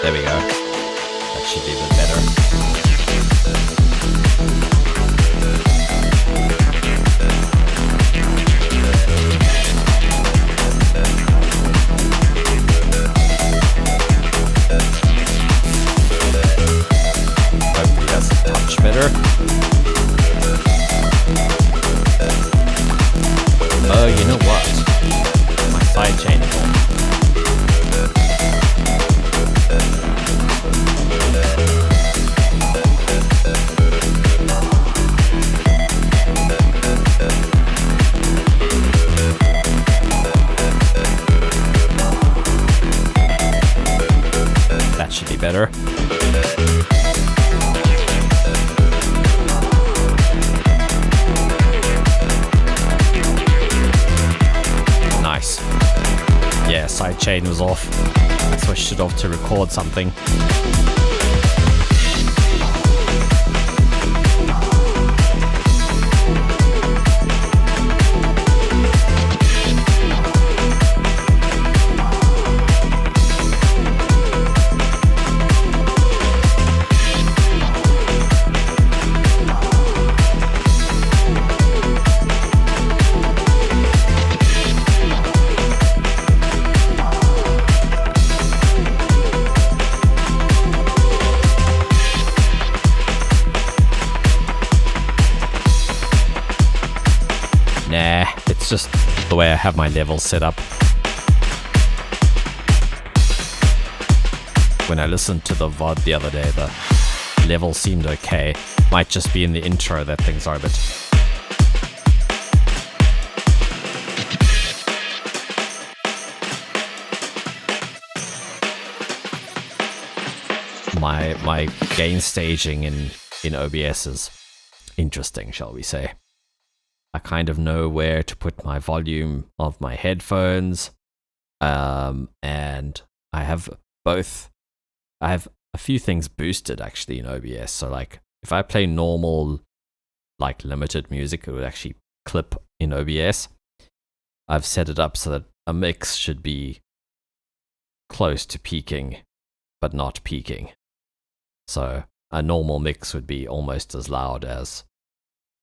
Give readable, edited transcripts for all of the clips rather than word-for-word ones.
There we go. That should be a bit better. Hopefully that's a touch better. Oh, you know what? My sidechain is on. That should be better. Nice. Yeah, sidechain was off. I switched it off to record something. Nah, it's just the way I have my levels set up. When I listened to the VOD the other day, the level seemed okay. Might just be in the intro that things are a bit... My gain staging in OBS is interesting, shall we say. I kind of know where to put my volume of my headphones, and I have both. I have a few things boosted actually in OBS. So like if I play normal, like limited music, it would actually clip in OBS. I've set it up so that a mix should be close to peaking, but not peaking. So a normal mix would be almost as loud as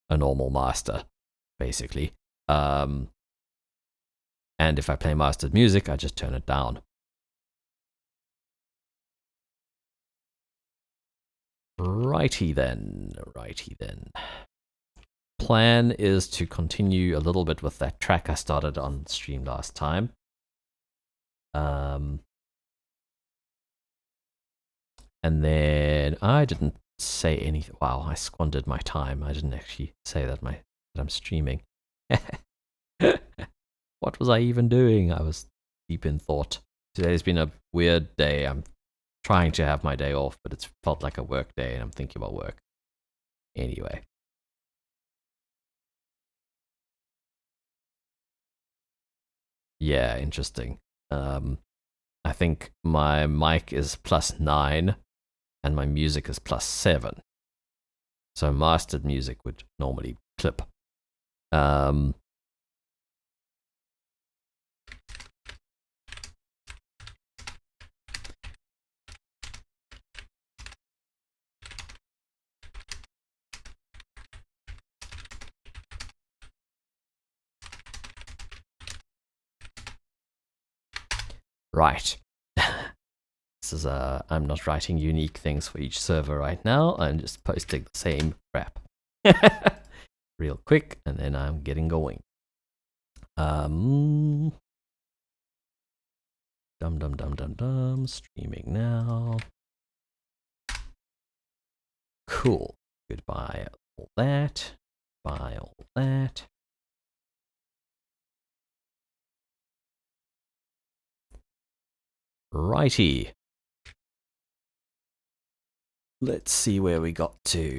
a normal master, basically. And if I play mastered music, I just turn it down. Righty then. Plan is to continue a little bit with that track I started on stream last time. And then I didn't say anything. Wow, I squandered my time. I didn't actually say that I'm streaming. What was I even doing? I was deep in thought. Today's been a weird day. I'm trying to have my day off, but it's felt like a work day and I'm thinking about work. Anyway. Yeah, interesting. I think my mic is +9 and my music is +7. So mastered music would normally clip. Right. This is I'm not writing unique things for each server right now. I'm just posting the same crap real quick, and then I'm getting going. Dum streaming now. Cool. Goodbye all that. Bye all that. Righty. Let's see where we got to.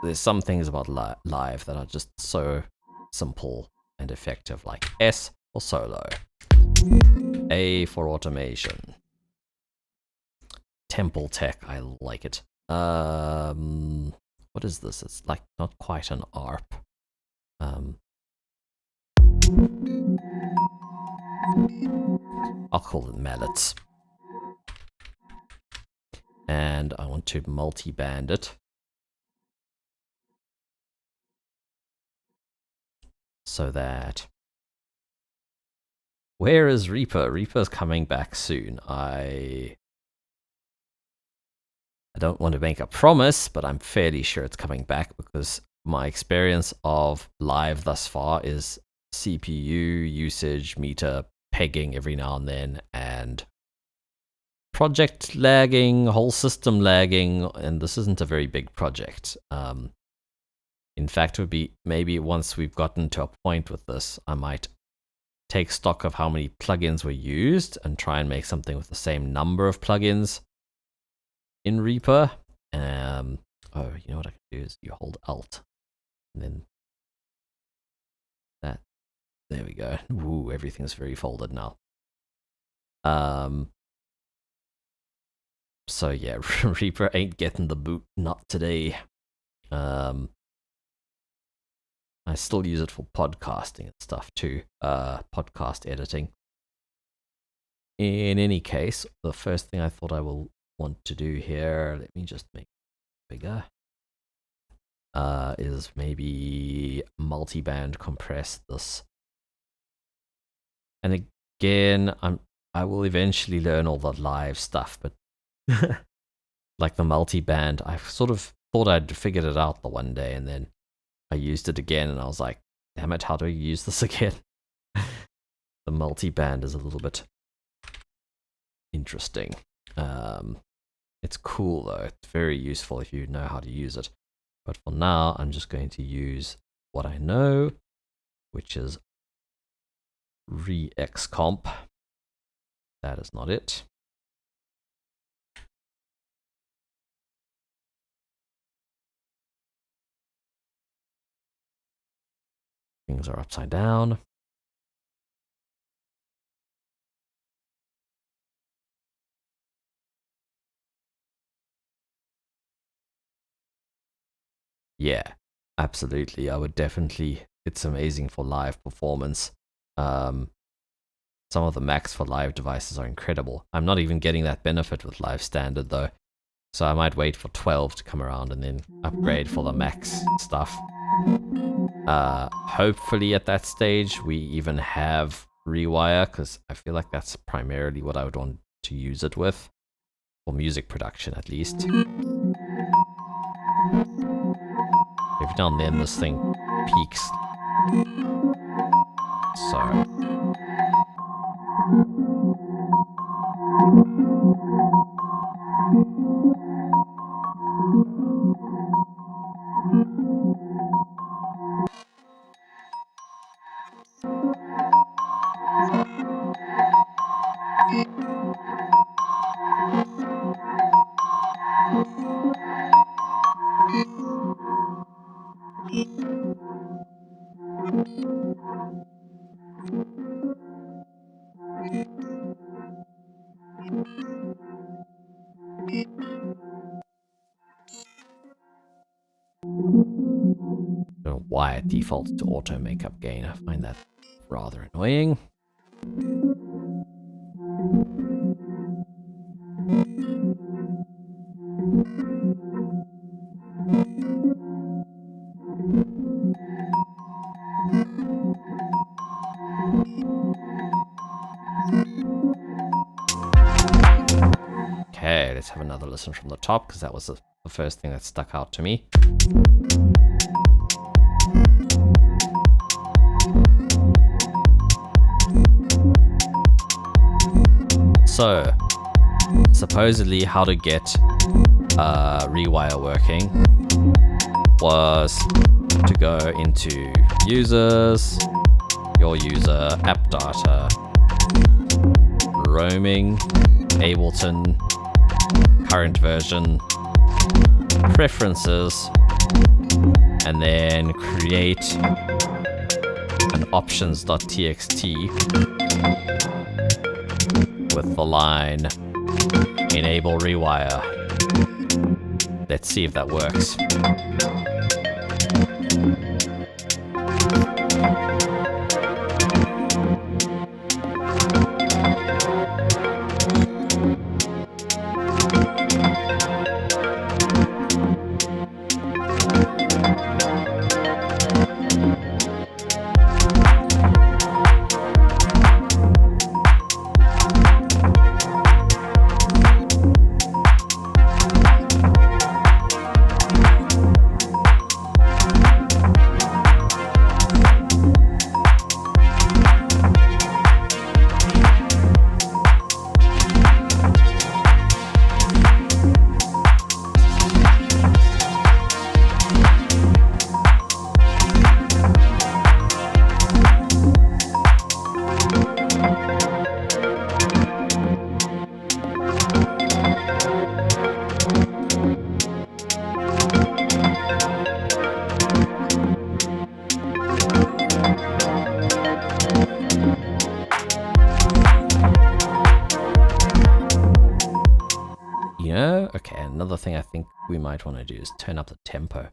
there's some things about live that are just so simple and effective, like S for solo, A for automation, temple tech, I like it. What is this? It's like not quite an ARP. I'll call it mallets. And I want to multi-band it. So that... Where is Reaper? Reaper's coming back soon. I don't want to make a promise, but I'm fairly sure it's coming back because my experience of live thus far is CPU usage meter pegging every now and then, and project lagging, whole system lagging, and this isn't a very big project. In fact, it would be maybe once we've gotten to a point with this, I might take stock of how many plugins were used and try and make something with the same number of plugins in Reaper. Oh, you know what I can do is you hold Alt and then that. There we go. Ooh, everything's very folded now. So yeah, Reaper ain't getting the boot, not today. I still use it for podcasting and stuff too, podcast editing. In any case, the first thing I thought I will want to do here, let me just make it bigger, is maybe multi-band compress this. And again, I will eventually learn all the live stuff, but like the multi-band, I sort of thought I'd figured it out the one day, and then I used it again, and I was like, damn it, how do I use this again? The multi-band is a little bit interesting. It's cool though, it's very useful if you know how to use it. But for now, I'm just going to use what I know, which is re-xcomp. That is not it. Things are upside down. Yeah, absolutely. I would definitely, it's amazing for live performance. Some of the Macs for live devices are incredible. I'm not even getting that benefit with Live Standard though. So I might wait for 12 to come around and then upgrade for the Max stuff. Hopefully at that stage we even have Rewire, because I feel like that's primarily what I would want to use it with. For music production at least. Every now and then this thing peaks. So... I don't know why it defaults to auto makeup gain. I find that rather annoying. Okay, let's have another listen from the top, because that was the first thing that stuck out to me. So, supposedly how to get Rewire working was to go into users, your user, app data, roaming, Ableton, current version, preferences, and then create an options.txt with the line enable rewire. Let's see if that works. Okay, another thing I think we might want to do is turn up the tempo.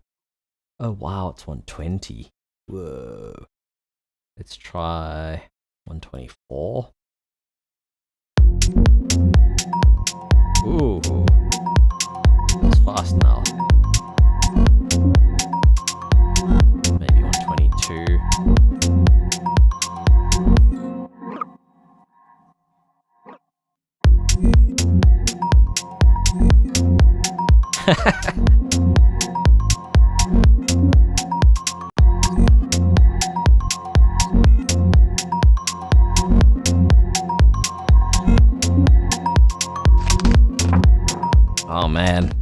Oh wow, it's 120. Whoa. Let's try 124. Ooh, that's fast now. Maybe 122. Oh man,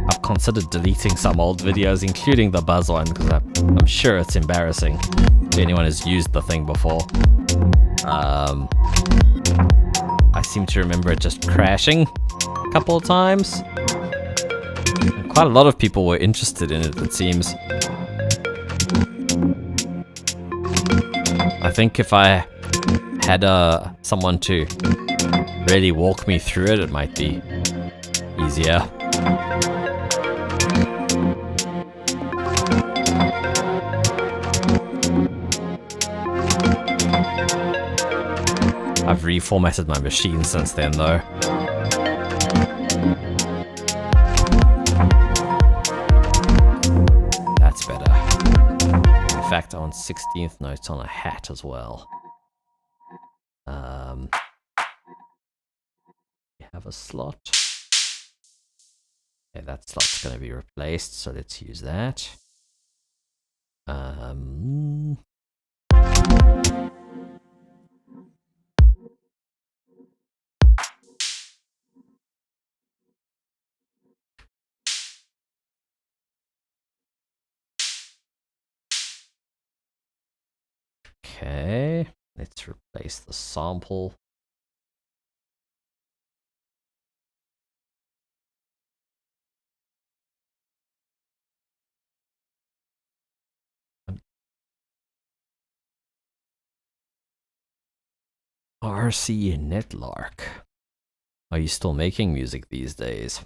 I've considered deleting some old videos, including the buzz one, because I'm sure it's embarrassing to anyone who's used the thing before. I seem to remember it just crashing a couple of times. And quite a lot of people were interested in it seems. I think if I had someone to really walk me through it, it might be easier. I've reformatted my machine since then though. That's better. In fact, I want 16th notes on a hat as well. We have a slot. Okay, that slot's going to be replaced, so let's use that. Okay, let's replace the sample. RC Netlark. Are you still making music these days?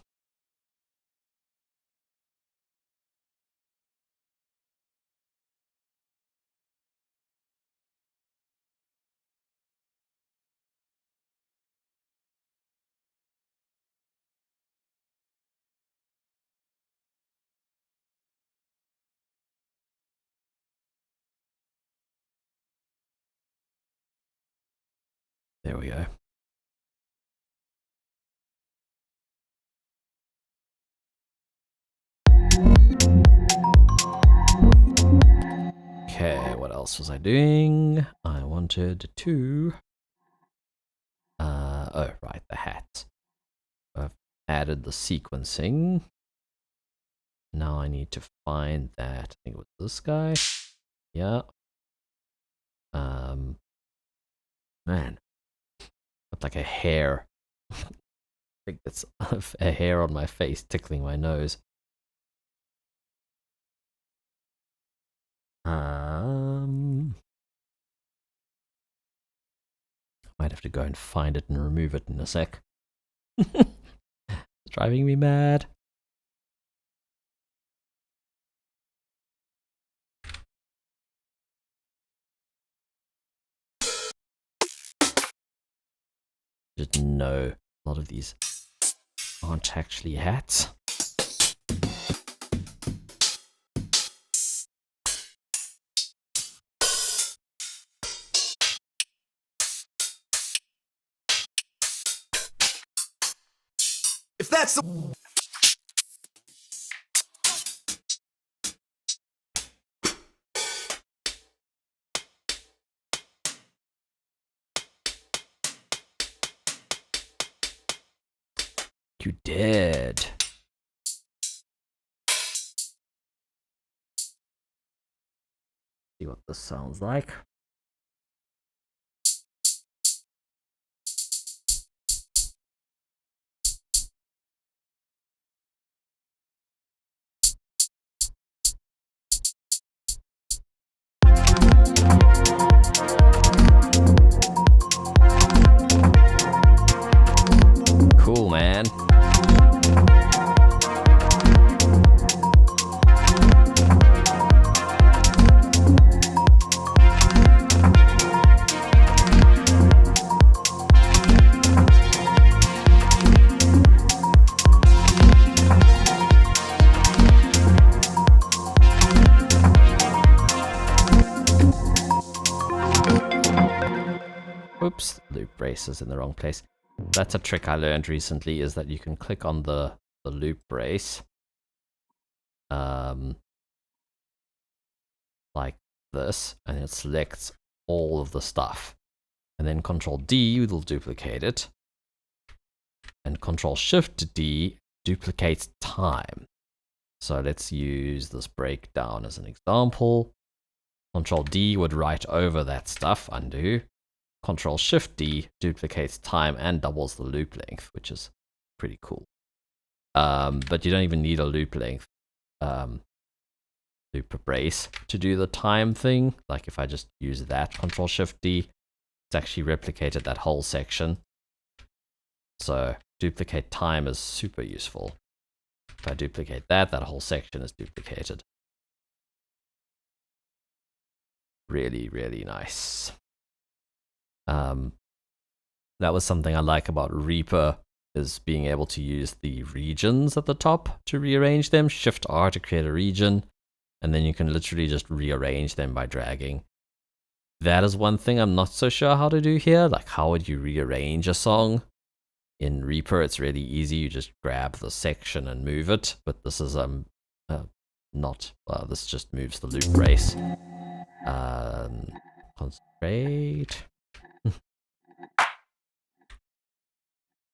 There we go. Okay, what else was I doing? I wanted to... oh, right, the hat. I've added the sequencing. Now I need to find that. I think it was this guy. Yeah. Man. Got like a hair. I think that's a hair on my face tickling my nose. Might have to go and find it and remove it in a sec. It's driving me mad. Just know a lot of these aren't actually hats. If that's the... You did. See what this sounds like. Cool, man. Oops, loop brace is in the wrong place. That's a trick I learned recently, is that you can click on the loop brace. Like this, and it selects all of the stuff. And then Control D will duplicate it. And Control Shift D duplicates time. So let's use this breakdown as an example. Control D would write over that stuff, undo. Control Shift D duplicates time and doubles the loop length, which is pretty cool. But you don't even need a loop length loop brace to do the time thing. Like if I just use that Control Shift D, it's actually replicated that whole section. So duplicate time is super useful. If I duplicate that, that whole section is duplicated. Really, really nice. That was something I like about Reaper, is being able to use the regions at the top to rearrange them. Shift R to create a region, and then you can literally just rearrange them by dragging. That is one thing I'm not so sure how to do here. Like, how would you rearrange a song? In Reaper, it's really easy. You just grab the section and move it. But this is this just moves the loop brace. Concentrate.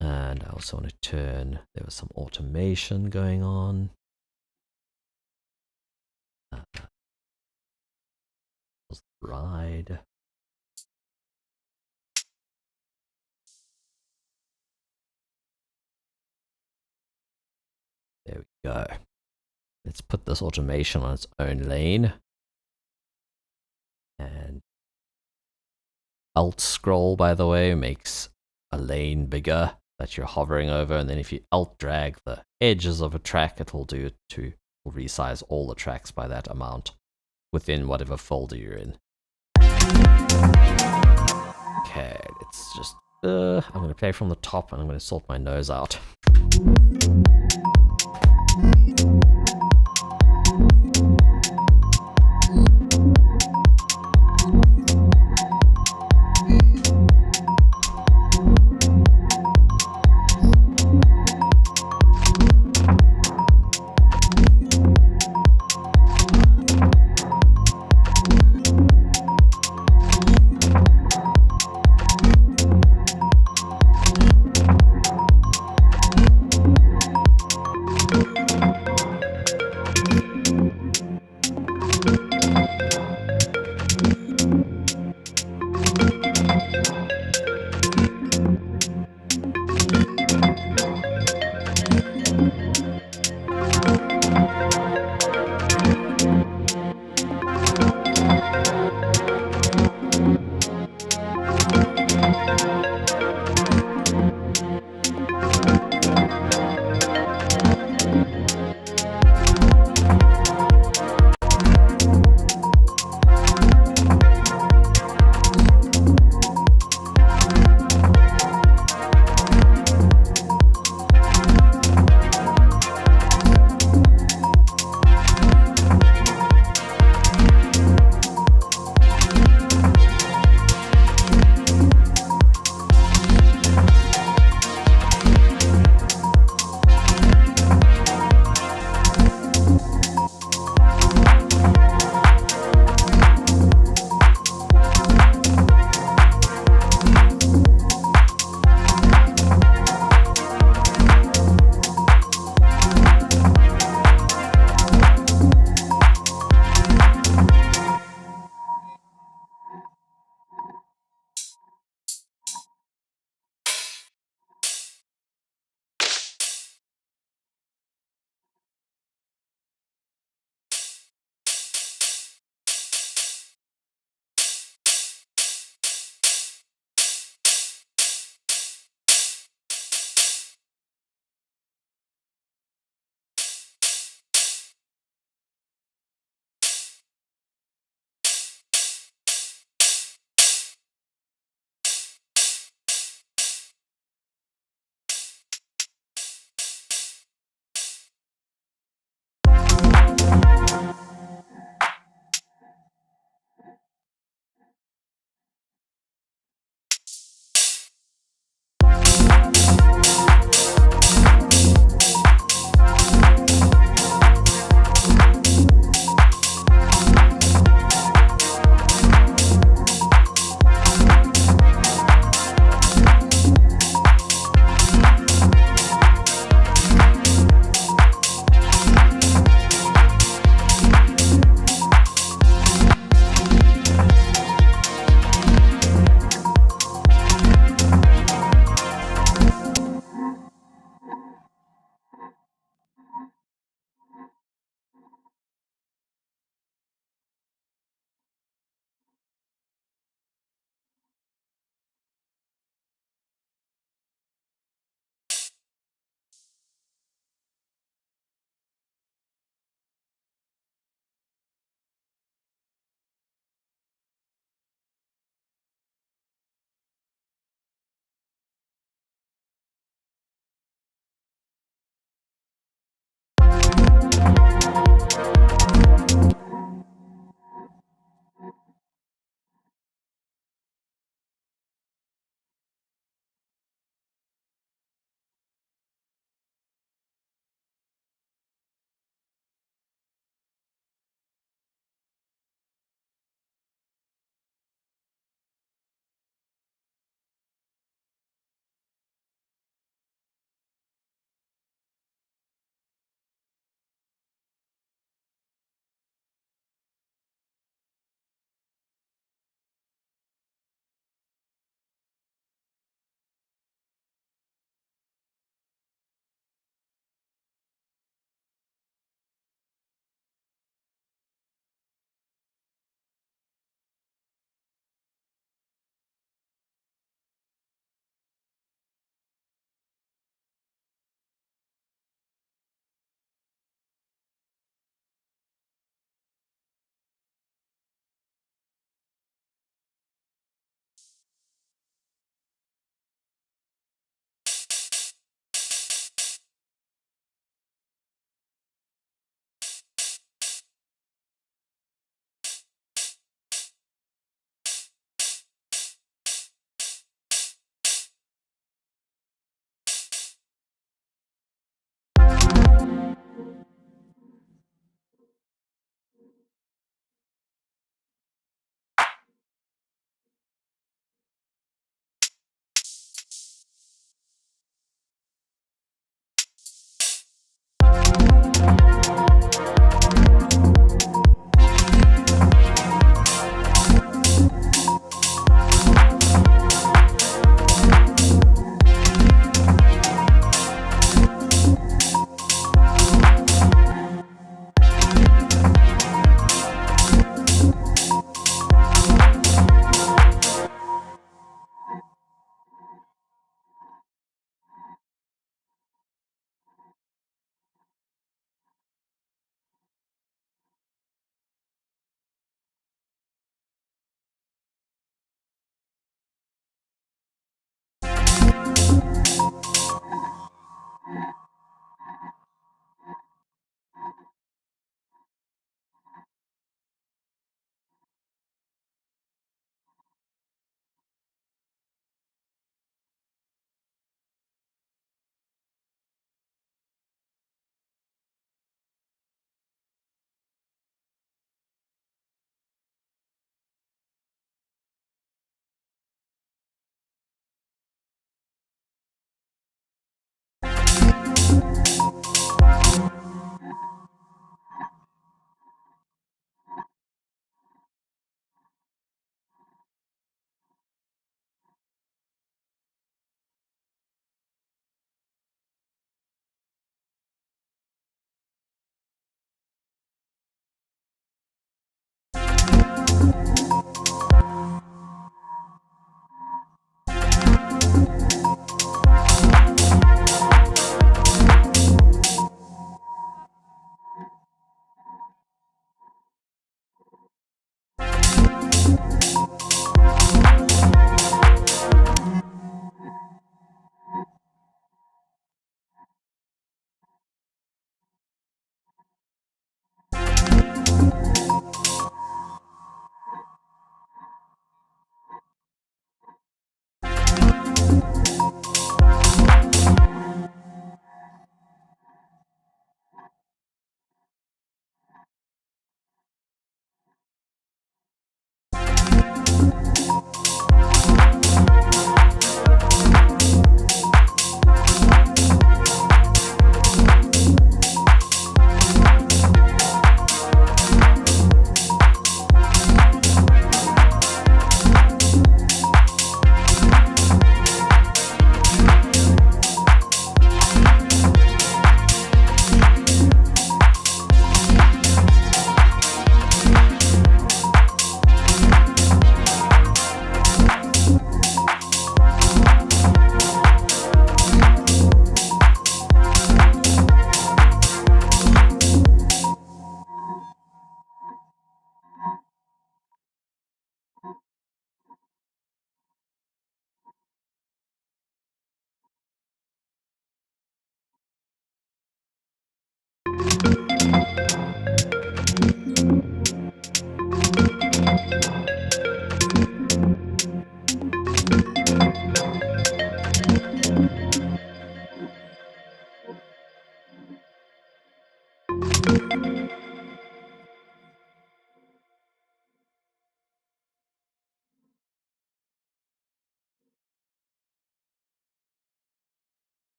And I also want to turn, there was some automation going on. Ride. There we go. Let's put this automation on its own lane. And Alt scroll, by the way, makes a lane bigger that you're hovering over, and then if you Alt drag the edges of a track, it will do it to resize all the tracks by that amount within whatever folder you're in. Okay, let's just I'm going to play from the top, and I'm going to sort my nose out.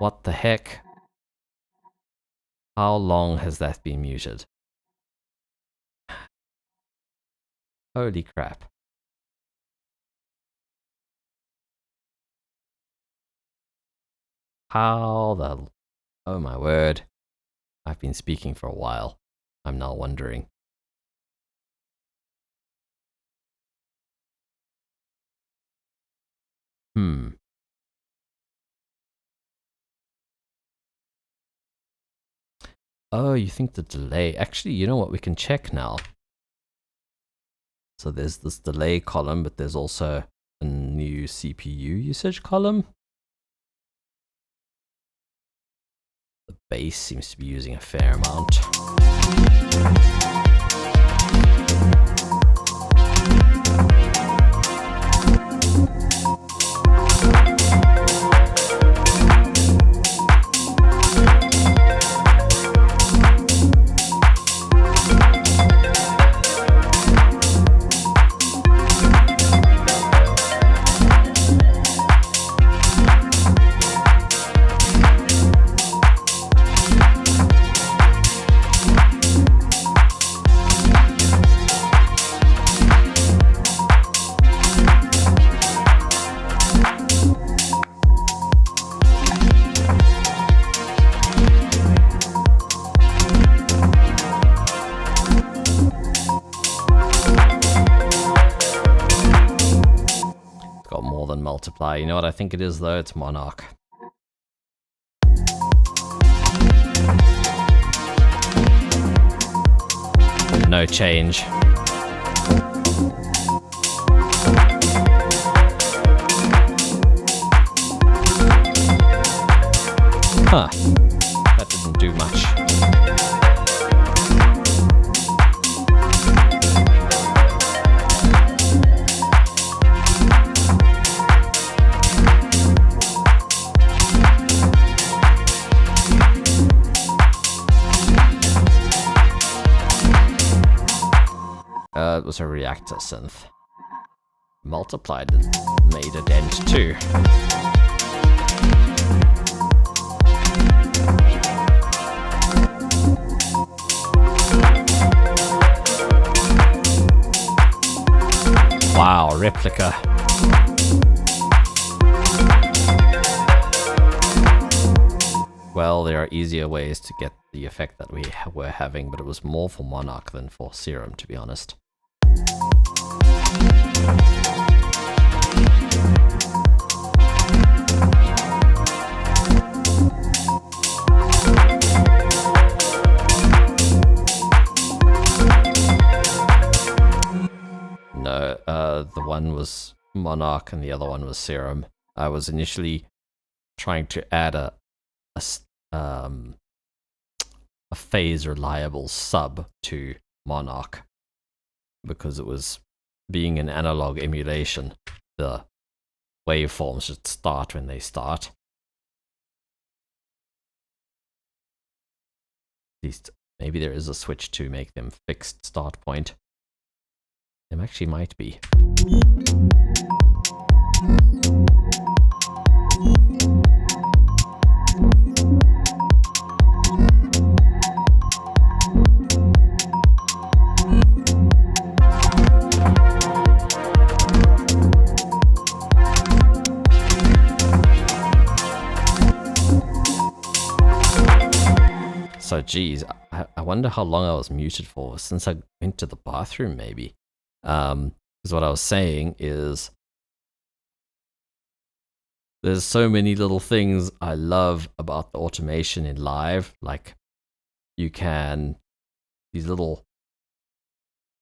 What the heck? How long has that been muted? Holy crap. How the... Oh my word. I've been speaking for a while. I'm now wondering. Oh, you think the delay... Actually, you know what? We can check now. So there's this delay column, but there's also a new CPU usage column. The bass seems to be using a fair amount. Multiply. You know what I think it is though? It's Monarch. No change. Huh. That didn't do much. It was a reactor synth. Multiplied and made a dent too. Wow, replica. Well, there are easier ways to get the effect that we were having, but it was more for Monarch than for Serum, to be honest. No, the one was Monarch and the other one was Serum. I was initially trying to add a phase reliable sub to Monarch because it was being an analog emulation. The waveforms should start when they start. At least maybe there is a switch to make them fixed start point. There actually might be. So geez, I wonder how long I was muted for, since I went to the bathroom maybe. Because what I was saying is there's so many little things I love about the automation in live. Like you can, these little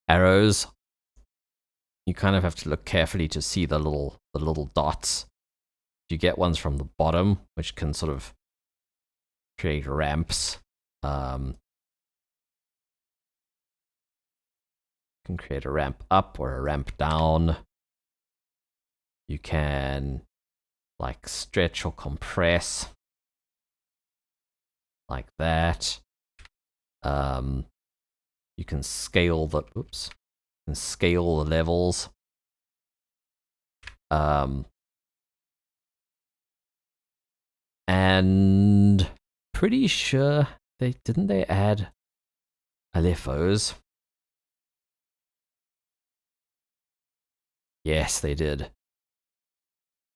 arrows, you kind of have to look carefully to see the little dots. You get ones from the bottom, which can sort of create ramps. Can create a ramp up or a ramp down. You can like stretch or compress like that. You can scale the levels. And pretty sure they add LFOs. Yes, they did.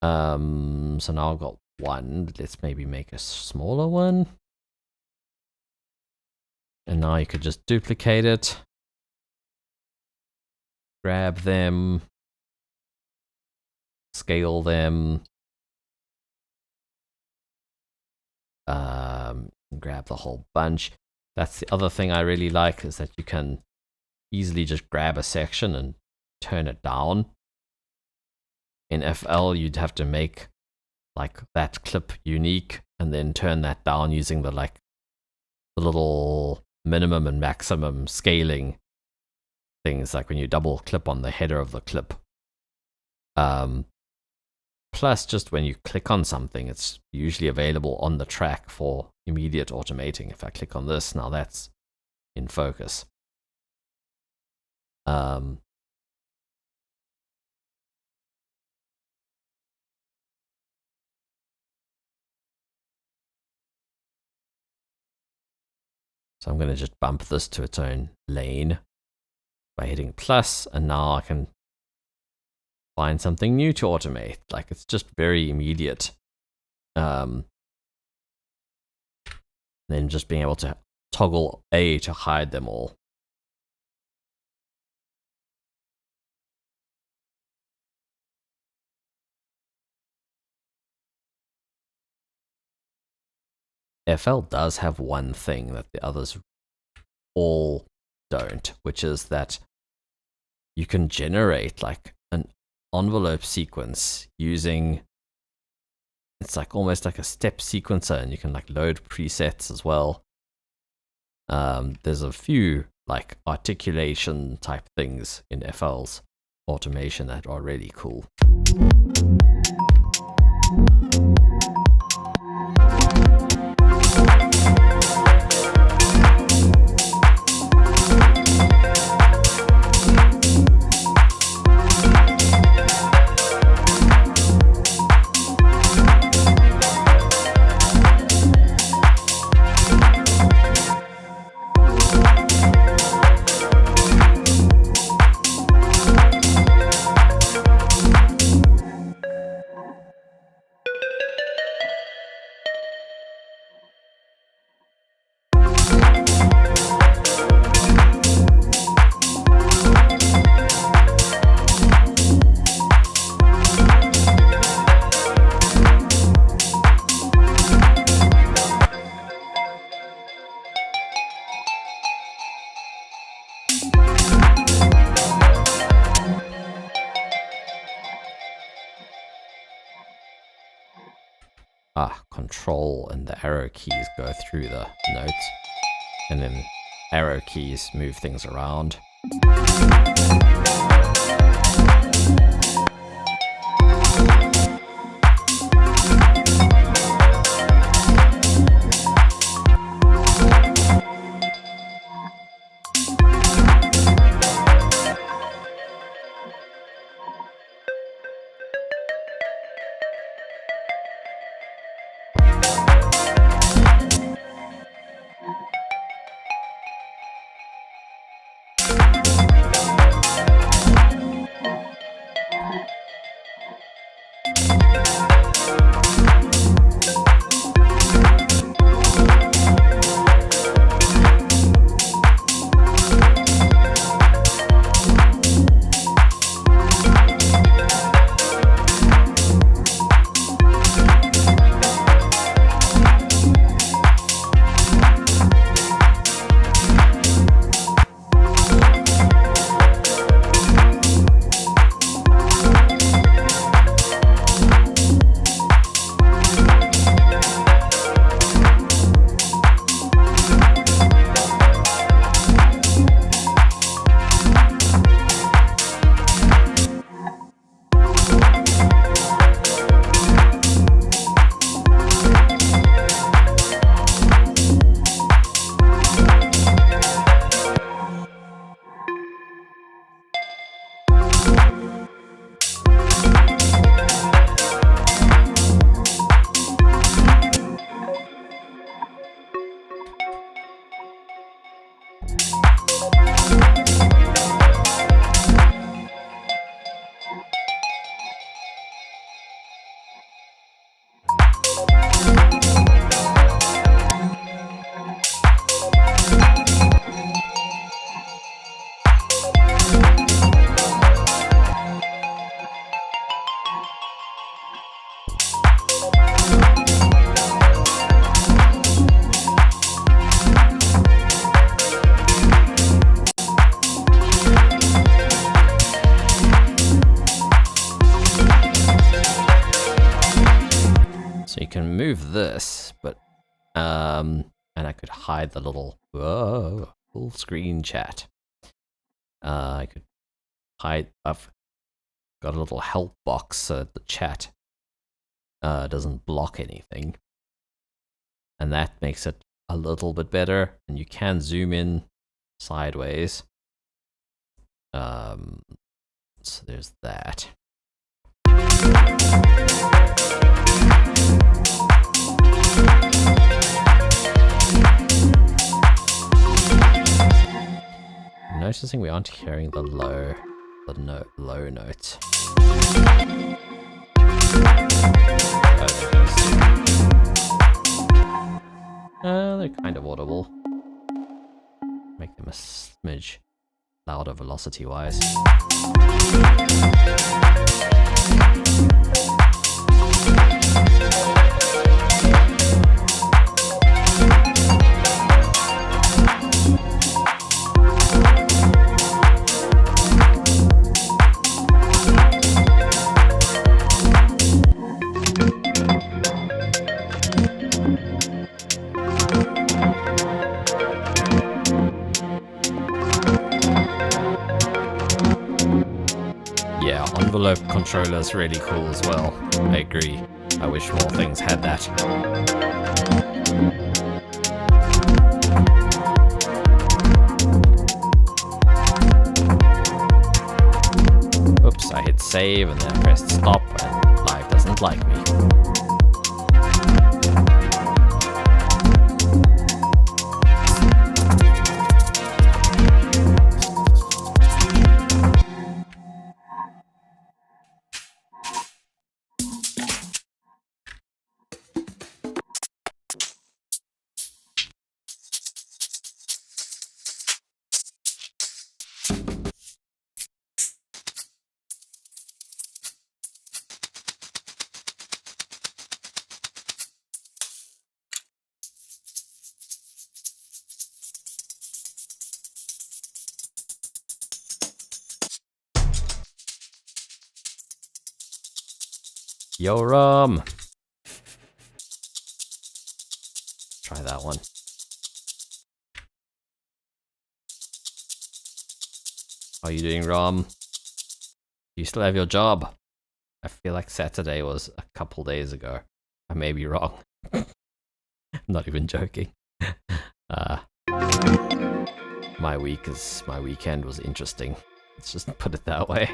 So now I've got one. Let's maybe make a smaller one. And now you could just duplicate it. Grab them. Scale them. Grab the whole bunch. That's the other thing I really like, is that you can easily just grab a section and turn it down. In FL, you'd have to make like that clip unique and then turn that down using the little minimum and maximum scaling things, like when you double clip on the header of the clip. Plus, just when you click on something, it's usually available on the track for immediate automating. If I click on this, now that's in focus. So I'm going to just bump this to its own lane by hitting plus, and now I can find something new to automate. Like, it's just very immediate. Then just being able to toggle A to hide them all. FL does have one thing that the others all don't, which is that you can generate like an envelope sequence using, it's like almost like a step sequencer, and you can like load presets as well. There's a few like articulation type things in FL's automation that are really cool. Control and the arrow keys go through the notes, and then arrow keys move things around. can move this, but and I could hide the little full screen chat. I could hide. I've got a little help box so that the chat doesn't block anything, and that makes it a little bit better. And you can zoom in sideways. So there's that. I'm noticing we aren't hearing the low notes. They're kind of audible. Make them a smidge louder velocity-wise. Envelope controller is really cool as well. I agree. I wish more things had that. Oops, I hit save and then pressed stop and Live doesn't like me. Yo, Rom. Try that one. How are you doing, Rom? Do you still have your job? I feel like Saturday was a couple days ago. I may be wrong. I'm not even joking. My weekend was interesting. Let's just put it that way.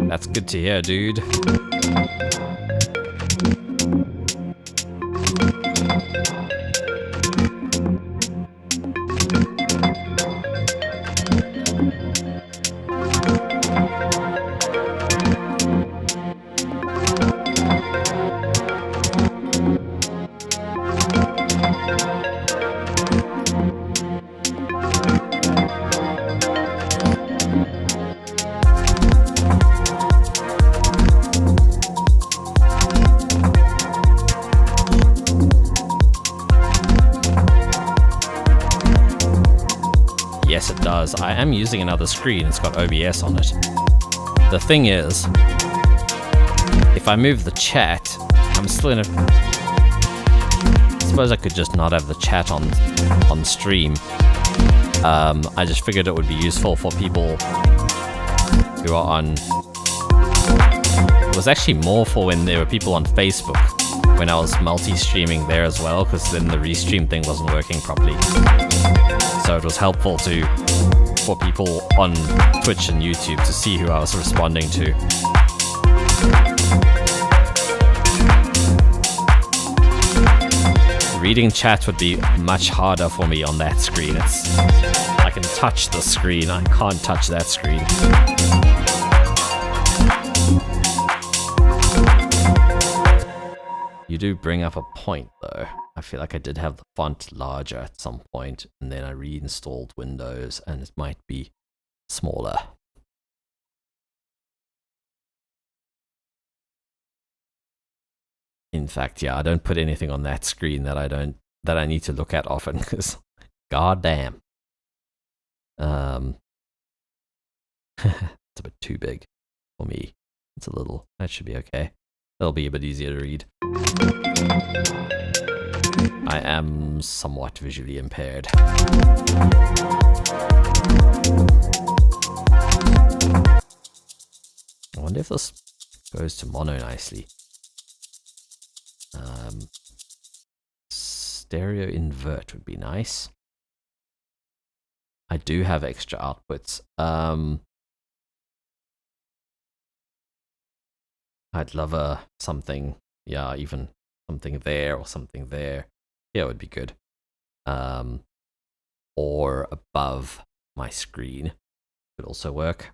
That's good to hear, dude. is I am using another screen. It's got OBS on it. The thing is, if I move the chat, I'm still in a... I suppose I could just not have the chat on stream. I just figured it would be useful for people who are on... It was actually more for when there were people on Facebook, when I was multi-streaming there as well, because then the restream thing wasn't working properly. So it was helpful for people on Twitch and YouTube to see who I was responding to. Reading chat would be much harder for me on that screen. I can touch the screen, I can't touch that screen. You do bring up a point though. I feel like I did have the font larger at some point, and then I reinstalled Windows and it might be smaller. In fact, yeah, I don't put anything on that screen that I need to look at often, because goddamn. It's a bit too big for me. It's a little, that should be okay. That'll be a bit easier to read. I am somewhat visually impaired. I wonder if this goes to mono nicely. Stereo invert would be nice. I do have extra outputs. I'd love something, yeah, even something there or something there. Yeah, it would be good. Or above my screen could also work.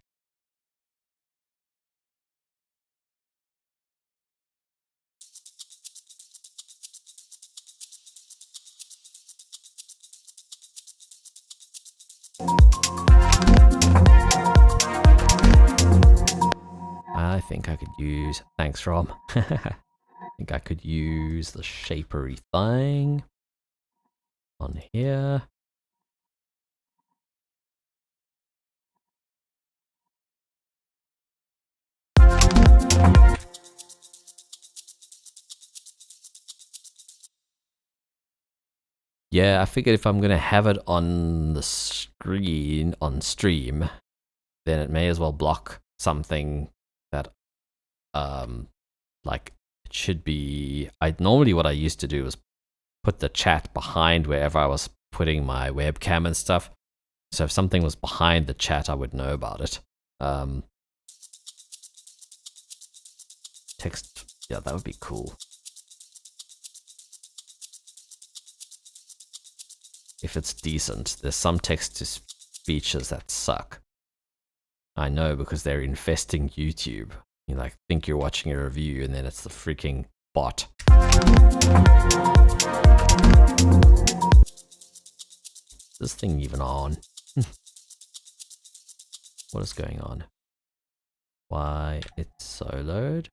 I think I could use, thanks Rob. I think I could use the shapery thing on here. Yeah, I figured if I'm gonna have it on the screen, on stream, then it may as well block something that, like, it should be... Normally what I used to do was put the chat behind wherever I was putting my webcam and stuff. So if something was behind the chat, I would know about it. Text, yeah, that would be cool. If it's decent. There's some text-to-speeches that suck. I know, because they're infesting YouTube. You like think you're watching a review and then it's the freaking bot. Is this thing even on? What is going on? Why it's soloed?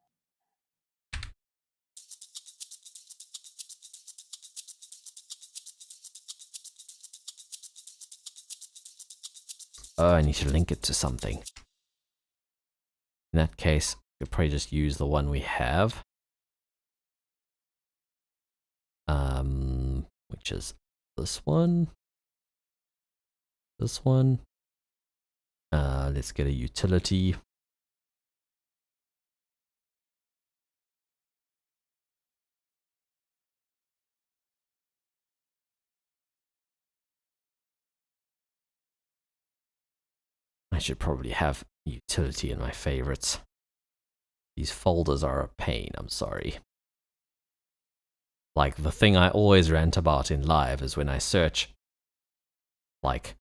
Oh, I need to link it to something. In that case, we could probably just use the one we have. Which is this one. This one. Let's get a utility. I should probably have utility in my favorites. These folders are a pain, I'm sorry. Like, the thing I always rant about in live is when I search, like,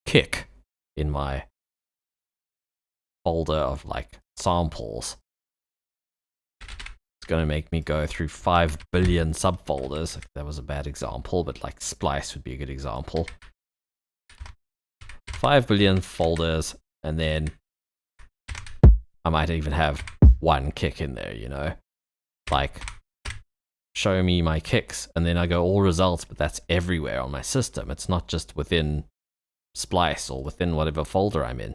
kick in my folder of, like, samples. It's gonna make me go through 5 billion subfolders. That was a bad example, but, like, splice would be a good example. 5 billion folders, and then I might even have one kick in there, you know? Like, show me my kicks, and then I go all results, but that's everywhere on my system. It's not just within splice or within whatever folder I'm in.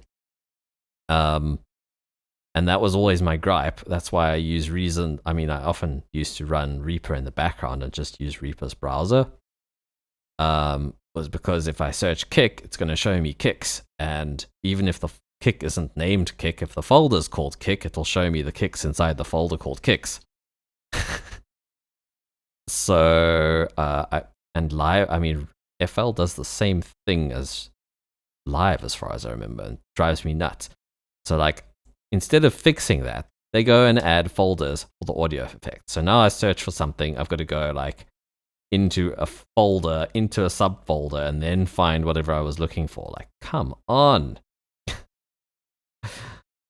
And that was always my gripe. That's why I use Reason. I mean, I often used to run Reaper in the background and just use Reaper's browser. Was because if I search kick, it's going to show me kicks. And even if the kick isn't named kick, if the folder's called kick, it'll show me the kicks inside the folder called kicks. So, and live, I mean, FL does the same thing as live as far as I remember, and drives me nuts. So like, instead of fixing that, they go and add folders for the audio effects. So now I search for something, I've got to go like into a folder, into a subfolder, and then find whatever I was looking for. Like, come on.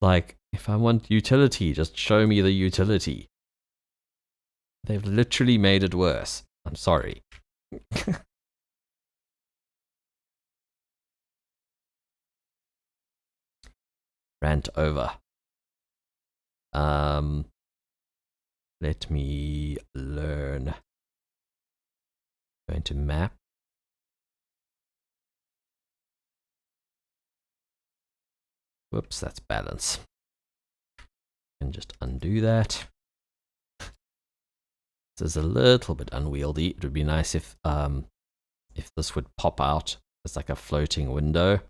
Like, if I want utility, just show me the utility. They've literally made it worse. I'm sorry. Rant over. Let me learn. Go into map. Whoops, that's balance. And just undo that. This is a little bit unwieldy. It would be nice if this would pop out as like a floating window.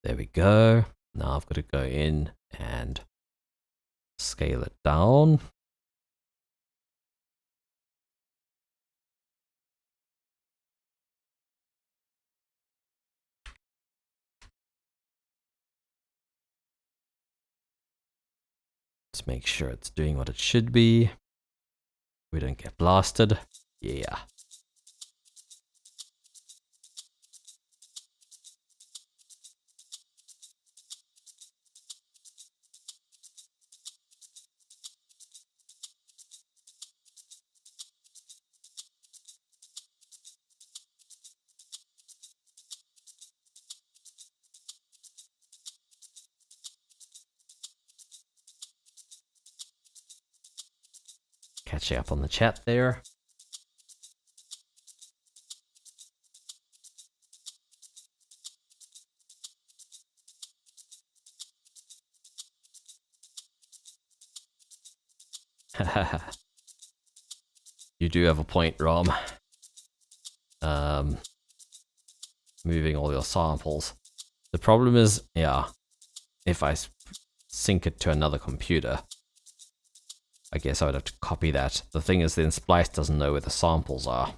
There we go. Now I've got to go in and scale it down. Let's make sure it's doing what it should be. We don't get blasted. Yeah. Catching up on the chat there. You do have a point, Rom. Moving all your samples. The problem is, yeah, if I sync it to another computer, I guess I would have to copy that. The thing is, then Splice doesn't know where the samples are.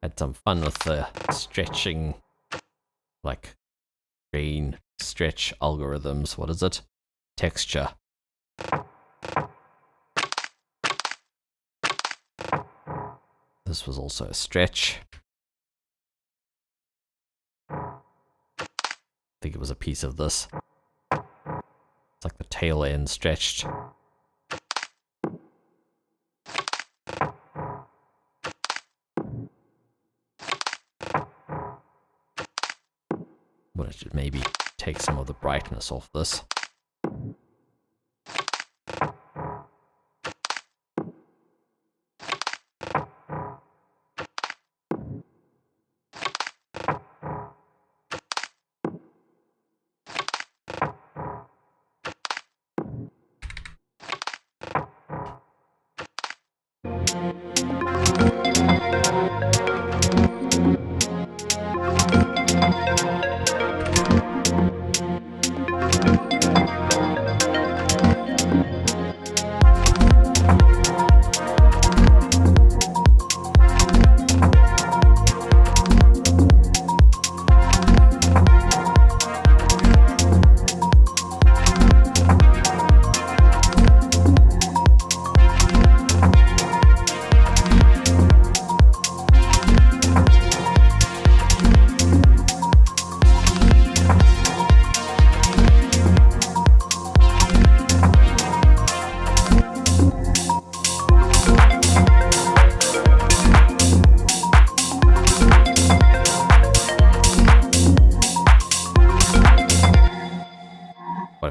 Had some fun with the stretching, like grain stretch algorithms. What is it? Texture. This was also a stretch. I think it was a piece of this. It's like the tail end stretched. But I should maybe take some of the brightness off this.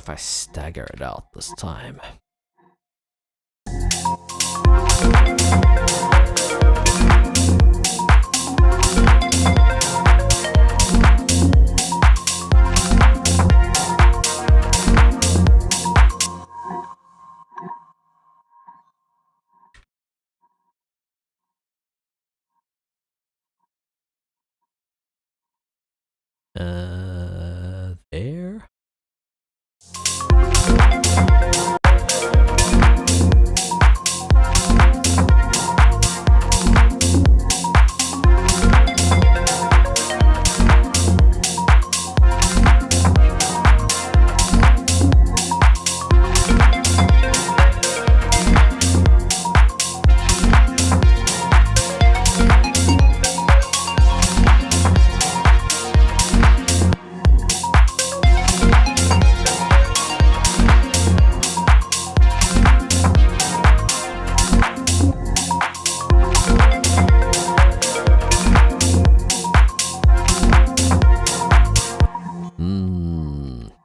if I stagger it out this time. There.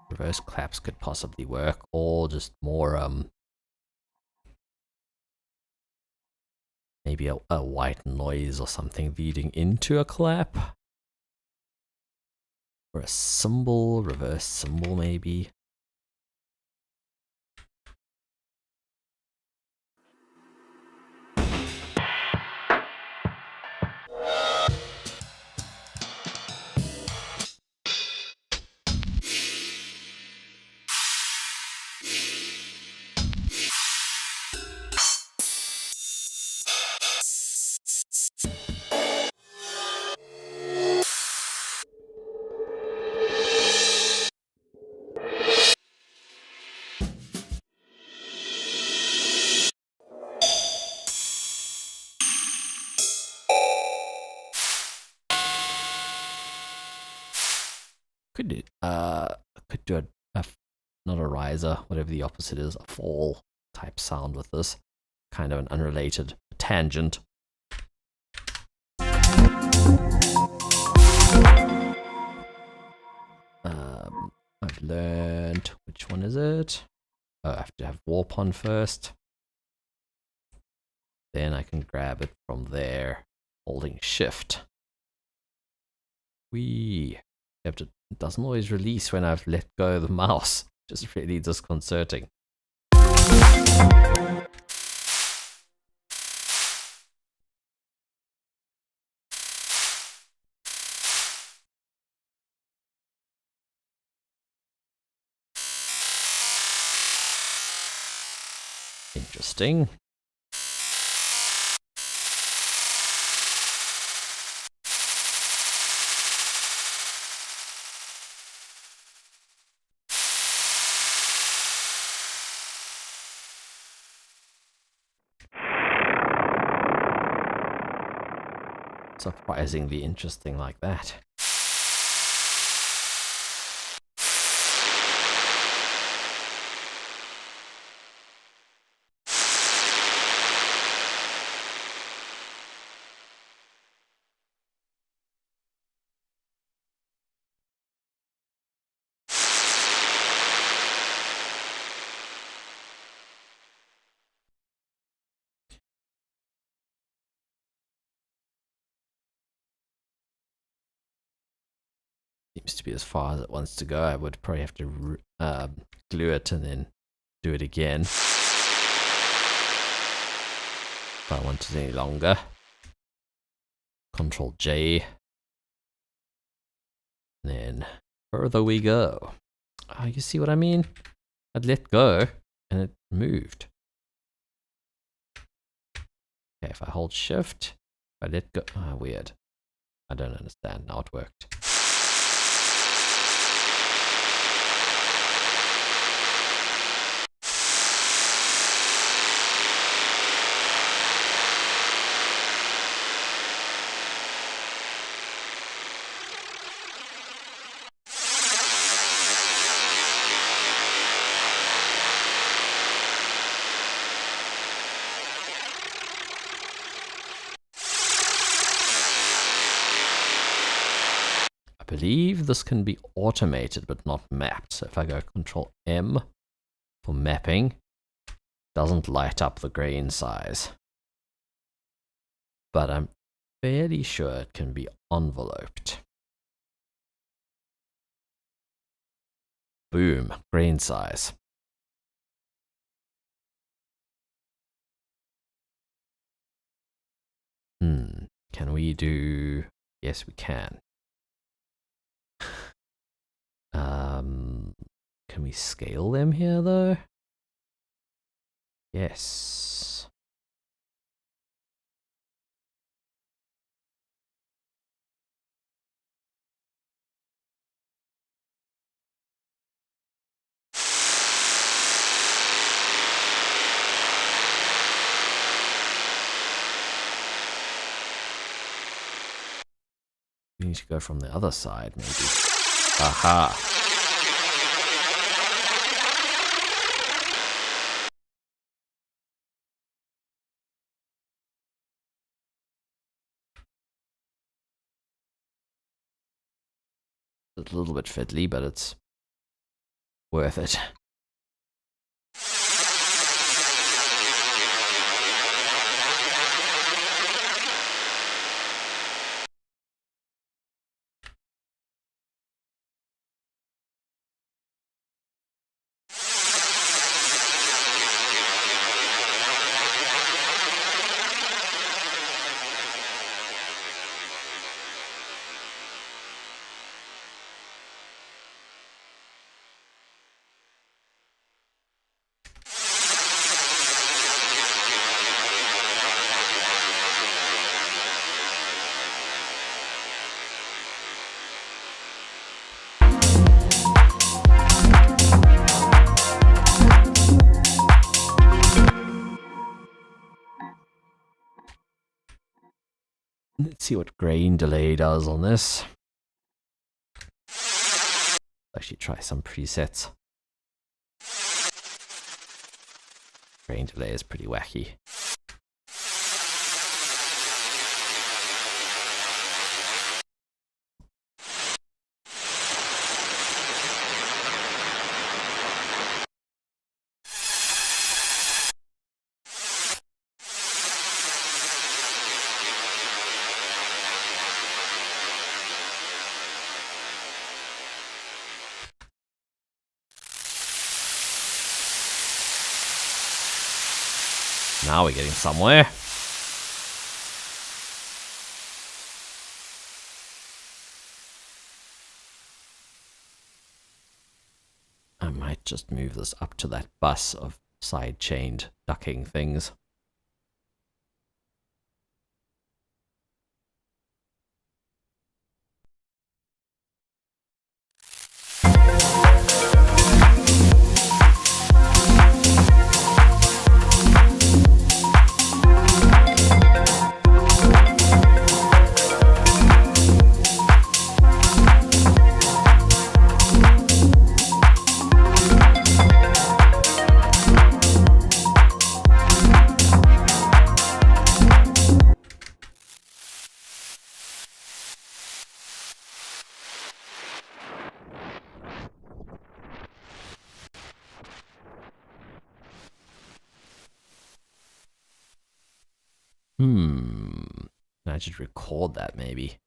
Reverse claps could possibly work, or just more maybe a white noise or something leading into a clap, or a cymbal, reverse cymbal maybe. Could do a not a riser, whatever the opposite is, a fall type sound with this, kind of an unrelated tangent. I've learned, which one is it? Oh, I have to have warp on first. Then I can grab it from there, holding shift. Except it doesn't always release when I've let go of the mouse. Just really disconcerting. Interesting. Surprisingly interesting like that. Seems to be as far as it wants to go. I would probably have to glue it and then do it again if I want it any longer. Control J. And then further we go. Oh, you see what I mean? I'd let go and it moved. Okay, if I hold shift, if I let go. Oh, weird. I don't understand. Now it worked. believe this can be automated but not mapped. So if I go Control M for mapping, it doesn't light up the grain size. But I'm fairly sure it can be enveloped. Boom, grain size. Can we do... Yes, we can. Can we scale them here, though? Yes. We need to go from the other side, maybe. Aha! It's a little bit fiddly, but it's worth it. Let's see what grain delay does on this. Actually try some presets. Grain delay is pretty wacky. Now we're getting somewhere. I might just move this up to that bus of side-chained ducking things. I should record that maybe.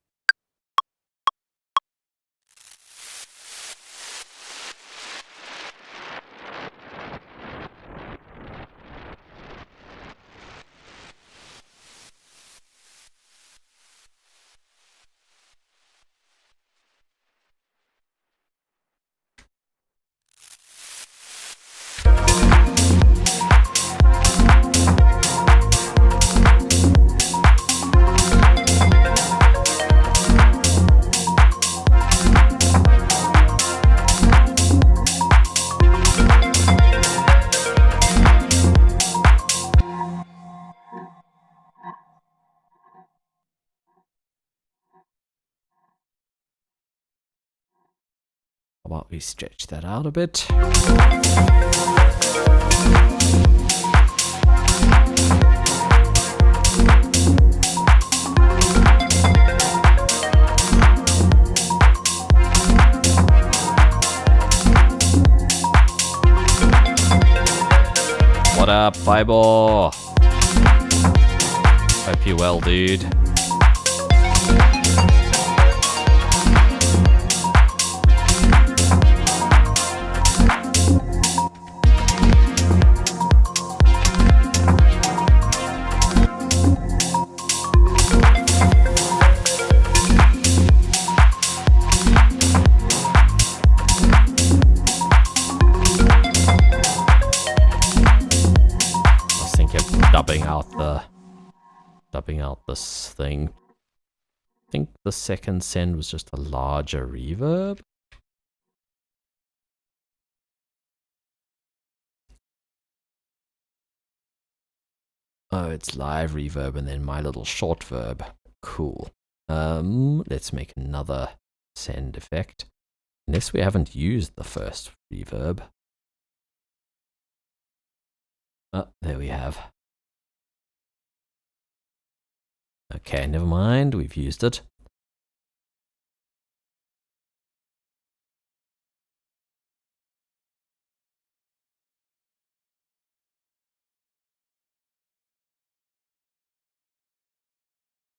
How about we stretch that out a bit? What up, Bible? Hope you're well, dude. Dubbing out this thing. I think the second send was just a larger reverb. Oh, it's live reverb and then my little short verb. Cool. Let's make another send effect. Unless we haven't used the first reverb. Oh, there we have. Okay, never mind, we've used it.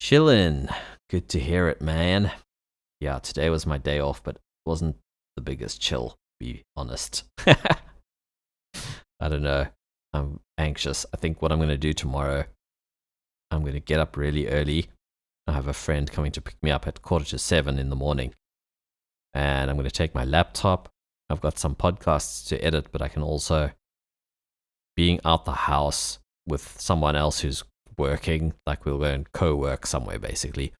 Chillin'. Good to hear it, man. Yeah, today was my day off, but it wasn't the biggest chill, to be honest. I don't know. I'm anxious. I think what I'm going to do tomorrow, I'm going to get up really early. I have a friend coming to pick me up at 6:45 in the morning. And I'm going to take my laptop. I've got some podcasts to edit, but I can also, being out the house with someone else who's working, like we'll go and co-work somewhere basically.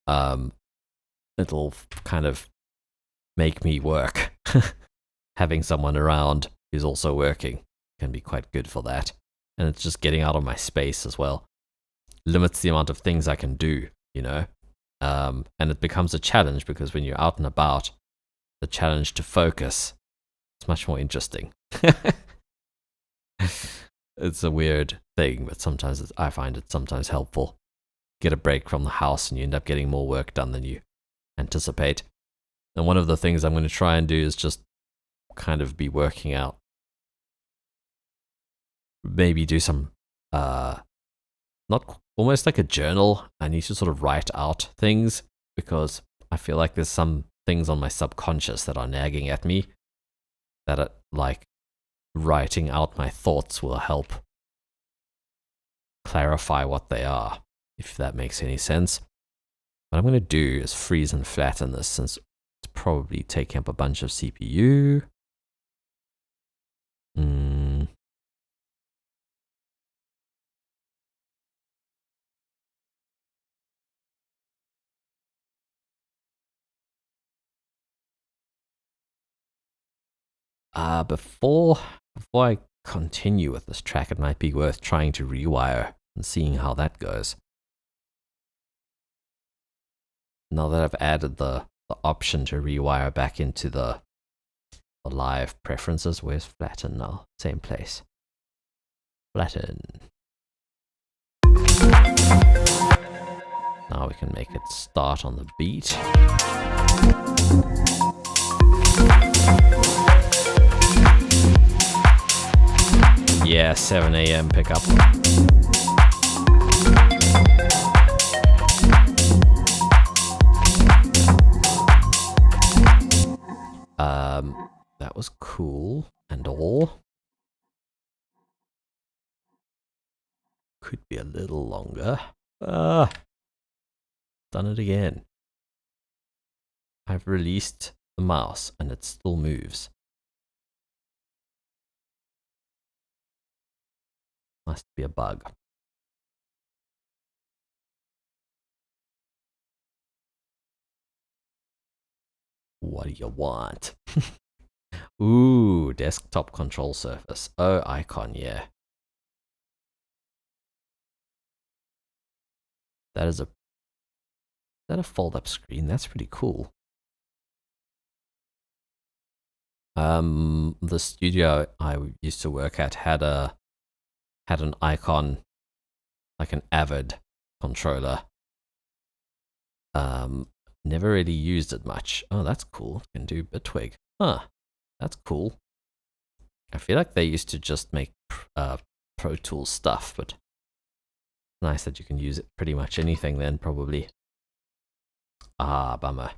It'll kind of make me work. Having someone around who's also working can be quite good for that. And it's just getting out of my space as well. Limits the amount of things I can do, you know. And it becomes a challenge because when you're out and about, the challenge to focus is much more interesting. It's a weird thing, but sometimes I find it sometimes helpful. Get a break from the house and you end up getting more work done than you anticipate. And one of the things I'm going to try and do is just kind of be working out. Maybe do some, not almost like a journal. I need to sort of write out things because I feel like there's some things on my subconscious that are nagging at me that are like writing out my thoughts will help clarify what they are, if that makes any sense. What I'm going to do is freeze and flatten this since it's probably taking up a bunch of CPU. Before I continue with this track, it might be worth trying to rewire and seeing how that goes. Now that I've added the option to rewire back into the live preferences, where's flatten now? Same place. Flatten. Now we can make it start on the beat. Yeah, 7 a.m. pickup. That was cool and all. Could be a little longer. Done it again. I've released the mouse and it still moves. Must be a bug. What do you want? Ooh, desktop control surface. Oh, icon, yeah. Is that a fold-up screen? That's pretty cool. The studio I used to work at had an icon, like an Avid controller. Never really used it much. Oh, that's cool. Can do Bitwig. Huh. That's cool. I feel like they used to just make Pro Tools stuff, but nice that you can use it pretty much anything then, probably. Ah, bummer.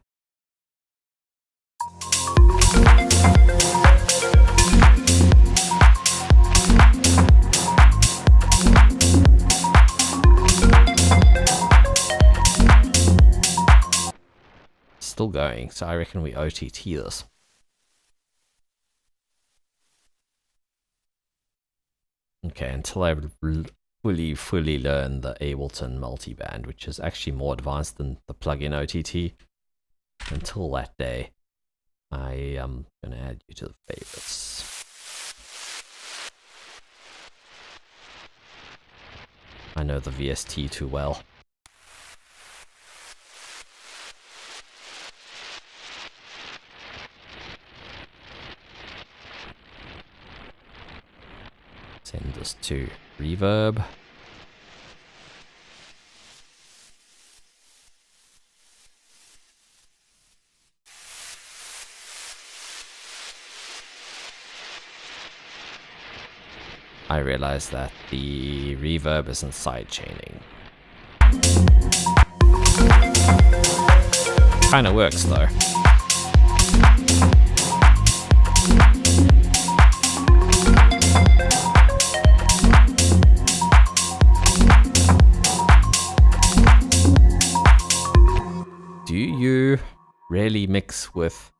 Still going, so I reckon we OTT this. Okay, until I fully learn the Ableton multiband, which is actually more advanced than the plugin OTT. Until that day, I am going to add you to the favorites. I know the VST too well. Send this to Reverb. I realize that the reverb isn't sidechaining. Kinda works though. Do you really mix with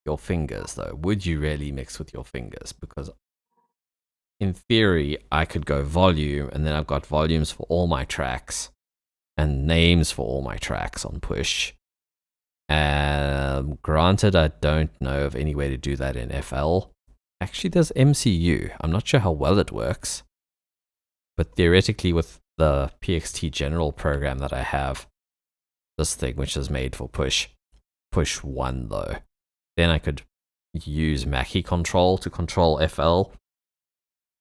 your fingers though? Would you really mix with your fingers? Because in theory, I could go volume, and then I've got volumes for all my tracks and names for all my tracks on push. Granted, I don't know of any way to do that in FL. Actually, there's MCU. I'm not sure how well it works. But theoretically, with the PXT General program that I have, this thing, which is made for push 1 though, then I could use Mackie Control to control FL.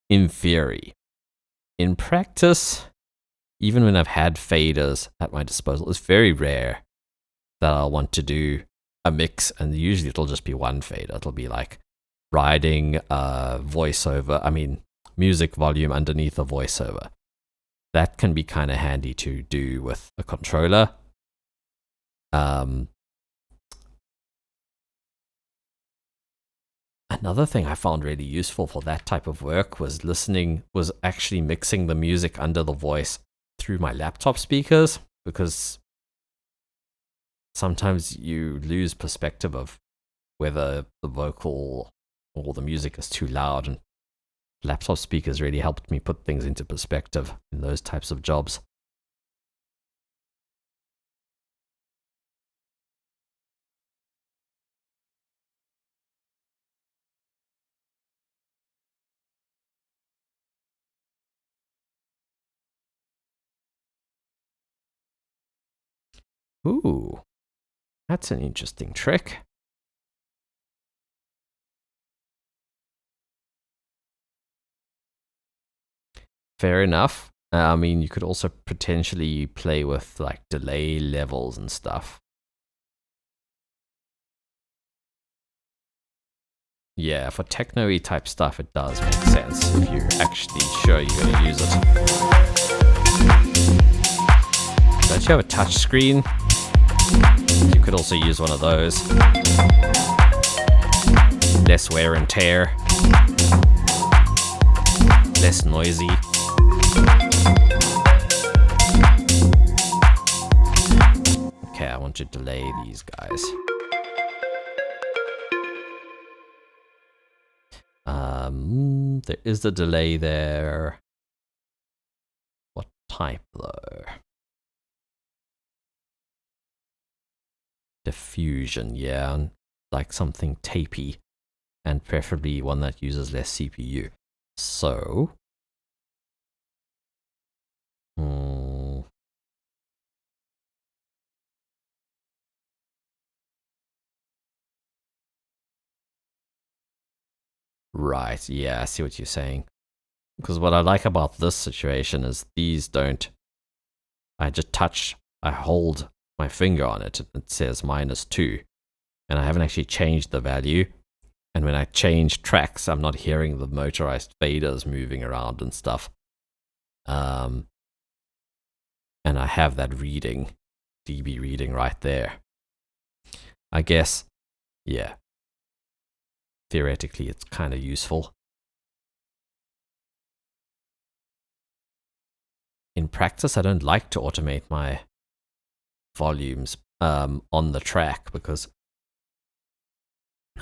In theory. In practice, even when I've had faders at my disposal, it's very rare that I'll want to do a mix, and usually it'll just be one fader. It'll be like riding voiceover, music volume underneath a voiceover. That can be kind of handy to do with a controller. Another thing I found really useful for that type of work was actually mixing the music under the voice through my laptop speakers, because sometimes you lose perspective of whether the vocal or the music is too loud, and laptop speakers really helped me put things into perspective in those types of jobs. Ooh, that's an interesting trick. Fair enough. You could also potentially play with like delay levels and stuff. Yeah, for techno-y type stuff, it does make sense if you're actually sure you're going to use it. Don't you have a touch screen? You could also use one of those. Less wear and tear. Less noisy. Okay, I want to delay these guys. There is a delay there. What type though? Diffusion, yeah, like something tapey, and preferably one that uses less CPU. So, right, yeah, I see what you're saying. Because what I like about this situation is these don't, I hold my finger on it, it says -2, and I haven't actually changed the value, And when I change tracks, I'm not hearing the motorized faders moving around and stuff. And I have that reading, dB reading right there. I guess, yeah, theoretically it's kind of useful. In practice, I don't like to automate my volumes on the track, because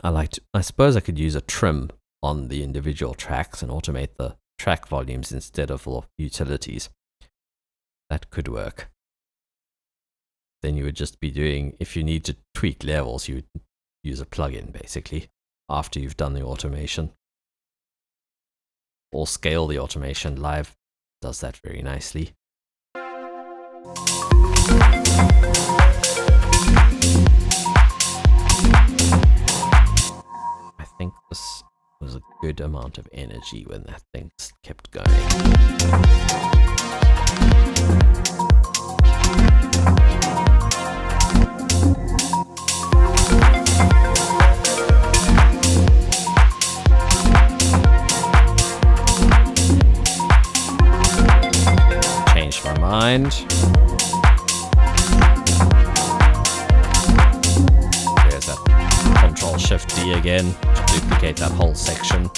I suppose I could use a trim on the individual tracks and automate the track volumes instead of the utilities. That could work. Then you would just be doing, if you need to tweak levels, you would use a plugin basically after you've done the automation. Or scale the automation. Live does that very nicely. I think this was a good amount of energy when that thing kept going. Changed my mind. There's that Control-Shift-D again to duplicate that whole section.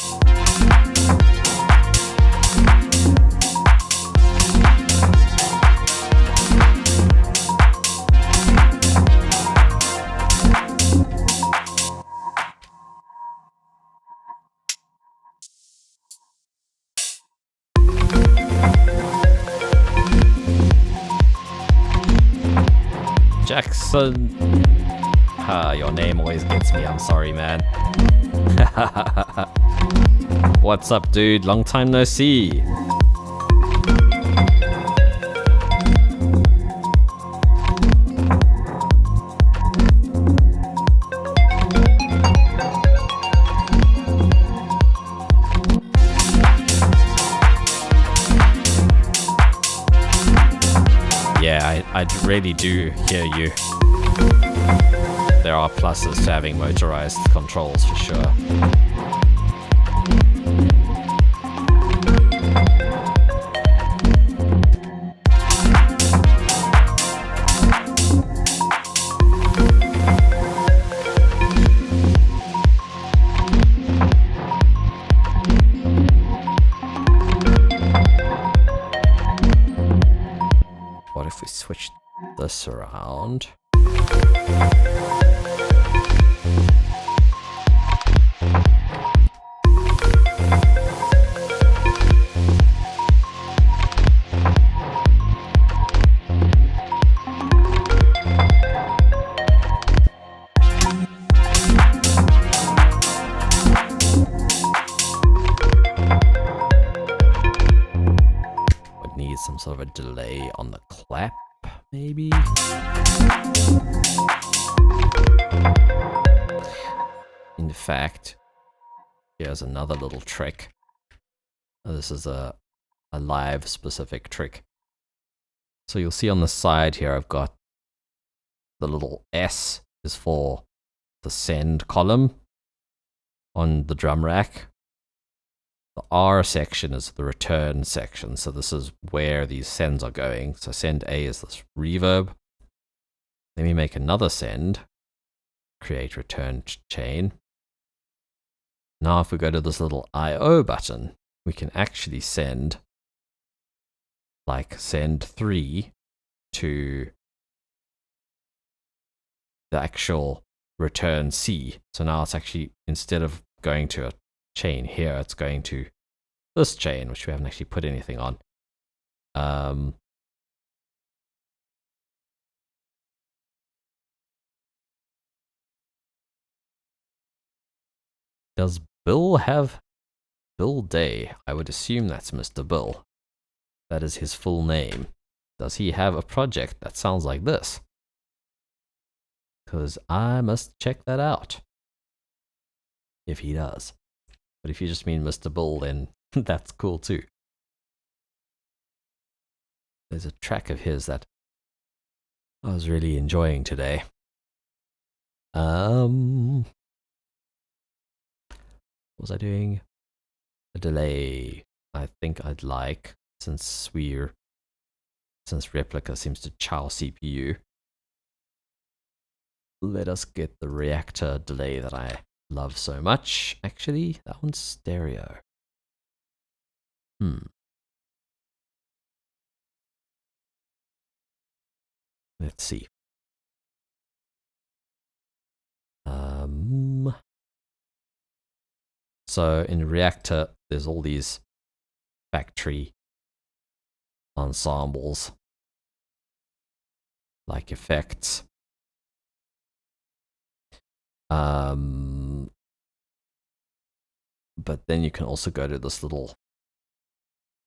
Jackson. Your name always gets me. I'm sorry, man. What's up, dude? Long time no see. Yeah, I really do hear you. There are pluses to having motorized controls for sure. What if we switch this around? Some sort of a delay on the clap, maybe? In fact, here's another little trick. This is a live specific trick. So you'll see on the side here, I've got the little S is for the send column on the drum rack. The R section is the return section, so this is where these sends are going. So send A is this reverb. Let me make another send, create return chain. Now if we go to this little I/O button, we can actually send, like send 3 to the actual return C. So now it's actually, instead of going to a chain here, it's going to this chain, which we haven't actually put anything on. Does Bill have Bill Day? I would assume that's Mr. Bill. That is his full name. Does he have a project that sounds like this? Because I must check that out if he does. But if you just mean Mr. Bull, then that's cool too. There's a track of his that I was really enjoying today. What was I doing? A delay. I think I'd like, since Replica seems to chow CPU, let us get the reactor delay that I love so much. Actually, that one's stereo. Let's see. So in Reactor, there's all these factory ensembles, like effects. But then you can also go to this little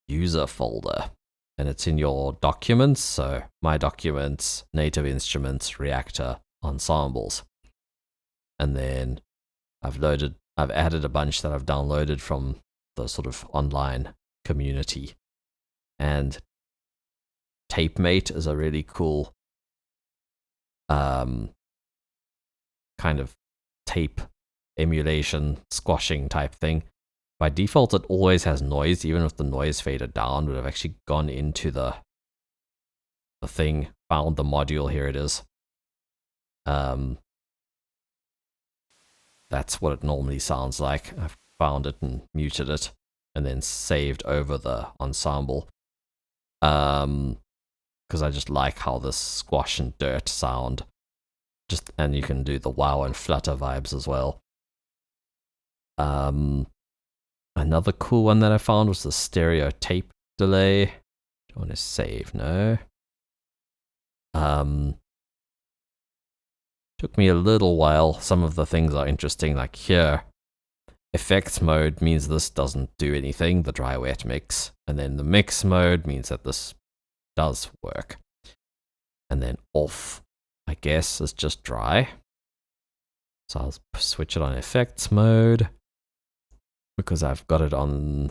user folder, and it's in your documents. So my documents, native instruments, Reactor, ensembles. And then I've added a bunch that I've downloaded from the sort of online community. And TapeMate is a really cool kind of tape emulation squashing type thing. By default, it always has noise, even if the noise faded down. But I've actually gone into the thing, found the module. Here it is. That's what it normally sounds like. I've found it and muted it, and then saved over the ensemble. Because I just like how this squash and dirt sound. And you can do the wow and flutter vibes as well. Another cool one that I found was the stereo tape delay. Do I want to save? No. Took me a little while. Some of the things are interesting, like here. Effects mode means this doesn't do anything, the dry wet mix. And then the mix mode means that this does work. And then off, I guess, is just dry. So I'll switch it on effects mode, because I've got it on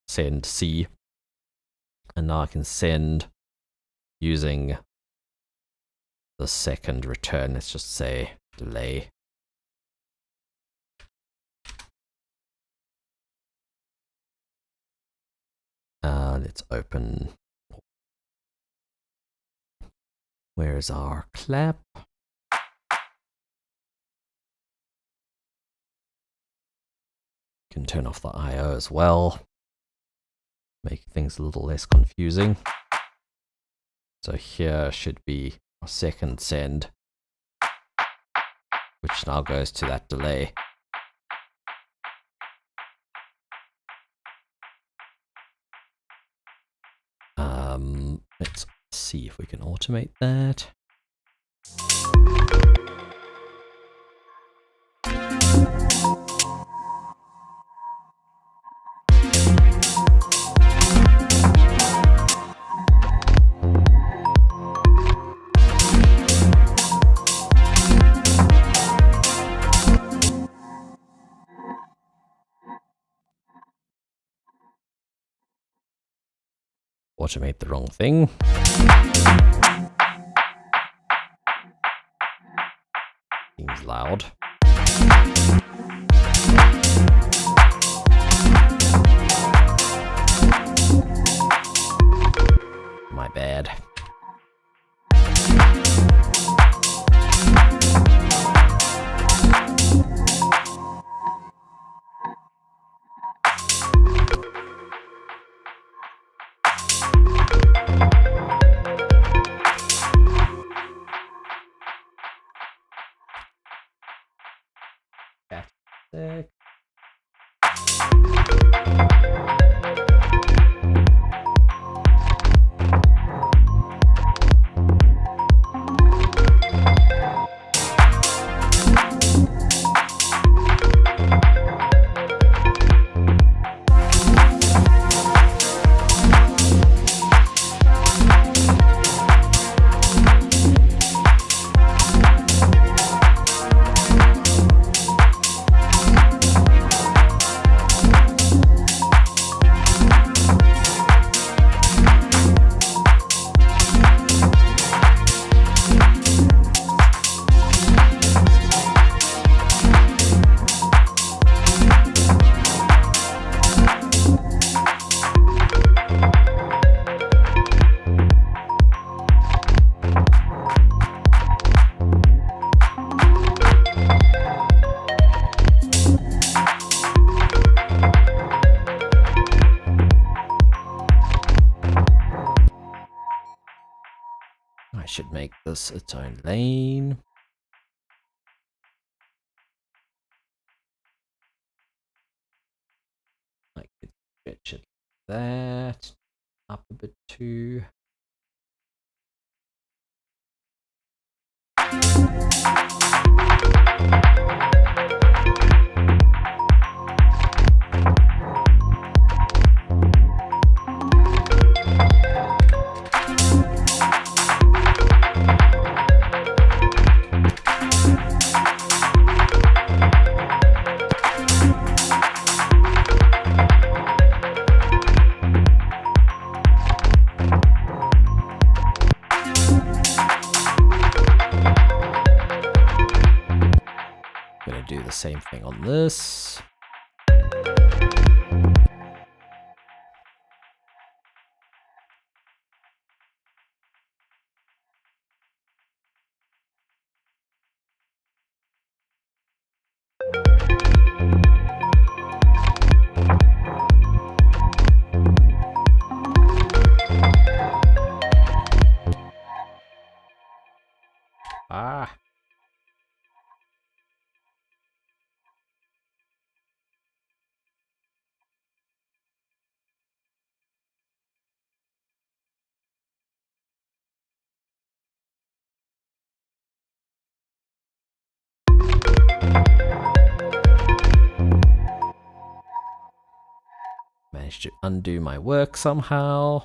send C. And now I can send using the second return. Let's just say delay. Let's open. Where's our clap? Can turn off the I/O as well. Make things a little less confusing. So here should be our second send, which now goes to that delay. Let's see if we can automate that. Automate the wrong thing. Seems loud. My bad. Sick. make this its own lane. I could stretch it like that, up a bit too. Do the same thing on this. Ah. Managed to undo my work somehow.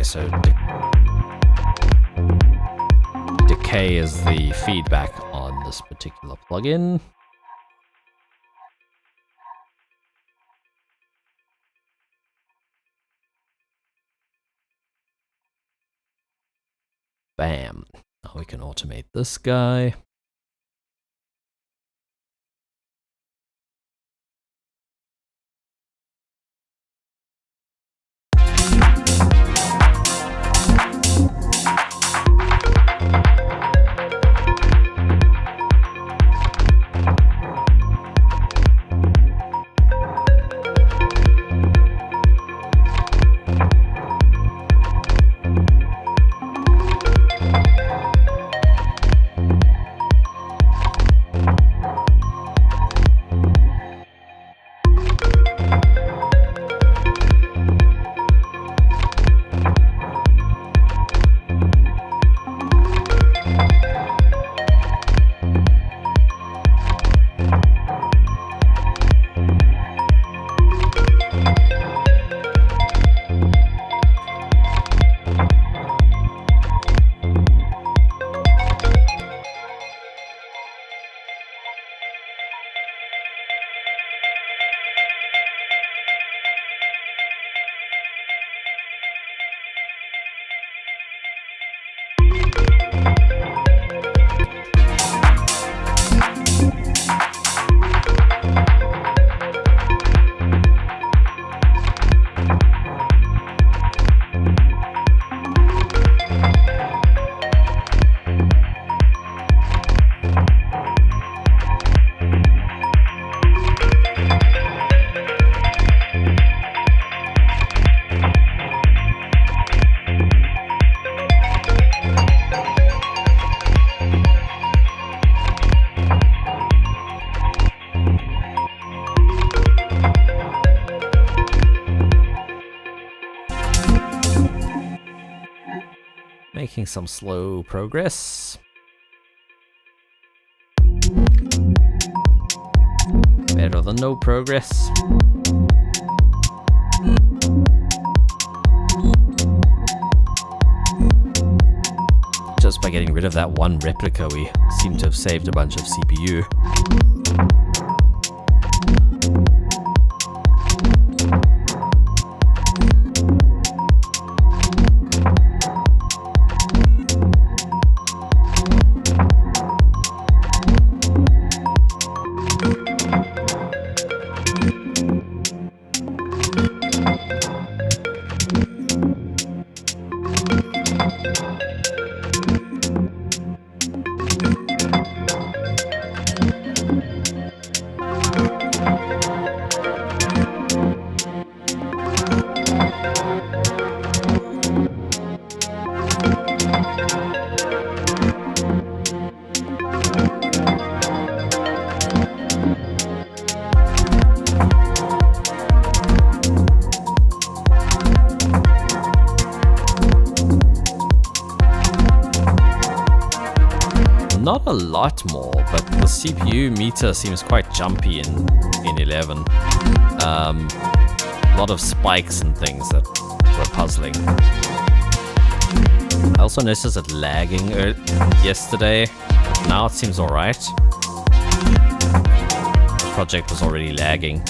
So decay is the feedback on this particular plugin. Bam. Now we can automate this guy. making some slow progress. Better than no progress. Just by getting rid of that one replica, we seem to have saved a bunch of CPU. Not a lot more, but the CPU meter seems quite jumpy in 11. A lot of spikes and things that were puzzling. I also noticed it lagging yesterday. Now it seems alright. The project was already lagging.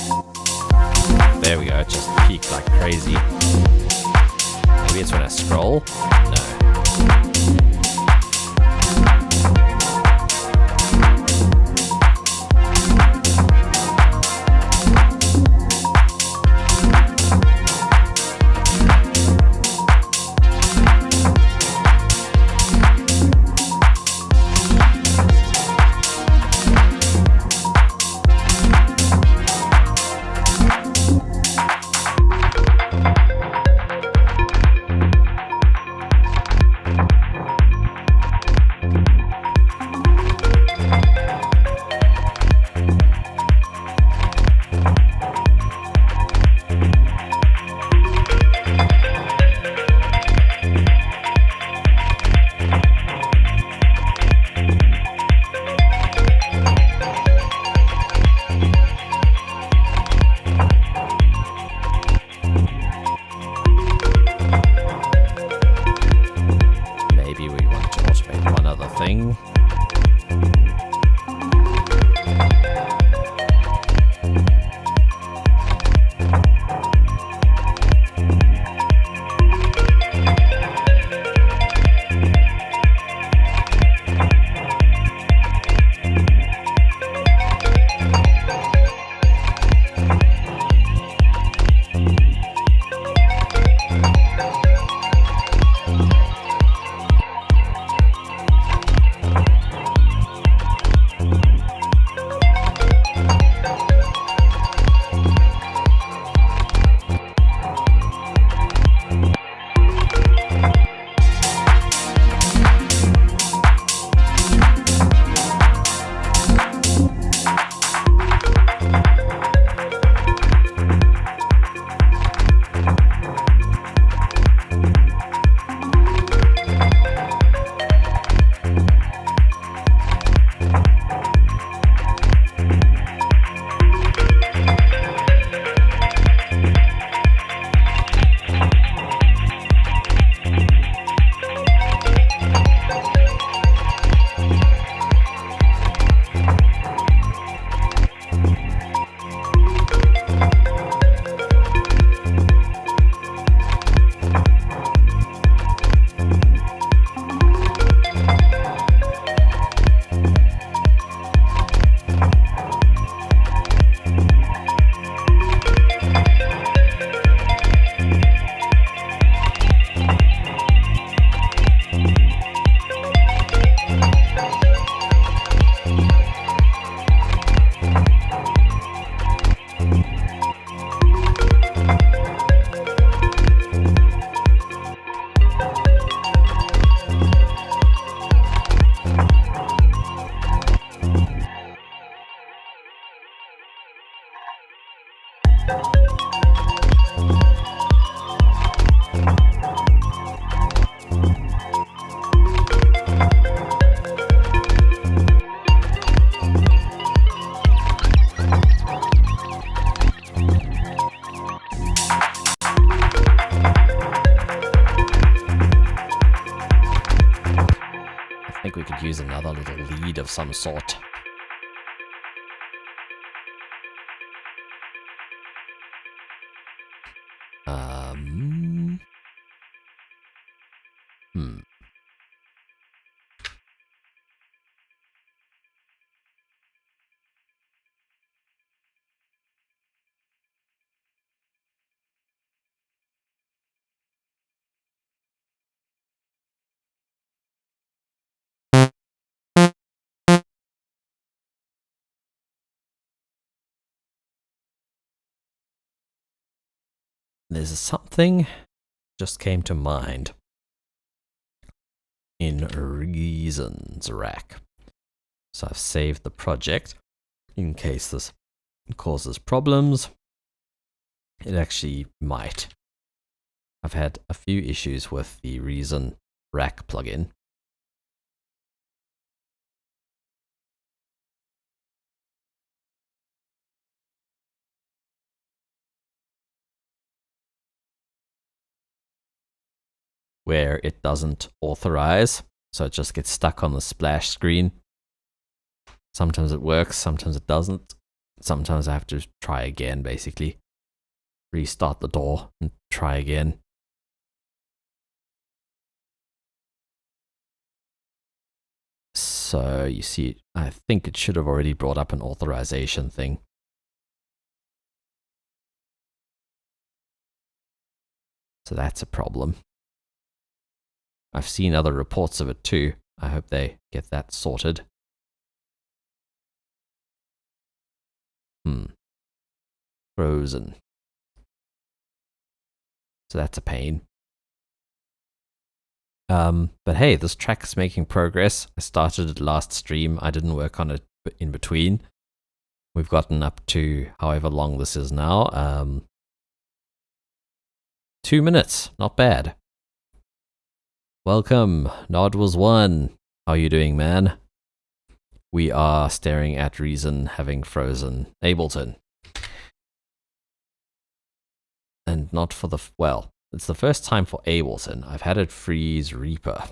There we go, it just peaked like crazy. Maybe it's when I scroll? No. Thing. little lead of some sort. Hmm. There's something just came to mind in Reasons Rack. So I've saved the project in case this causes problems. It actually might. I've had a few issues with the Reason Rack plugin. Where it doesn't authorize, so it just gets stuck on the splash screen. Sometimes it works, sometimes it doesn't. Sometimes I have to try again, basically. Restart the door and try again. So you see, I think it should have already brought up an authorization thing. So that's a problem. I've seen other reports of it too. I hope they get that sorted. Frozen. So that's a pain. But hey, this track is making progress. I started it last stream. I didn't work on it in between. We've gotten up to however long this is now. 2 minutes. Not bad. Welcome. Nod was one. How are you doing, man? We are staring at Reason having frozen Ableton. And not for the... well, it's the first time for Ableton. I've had it freeze Reaper.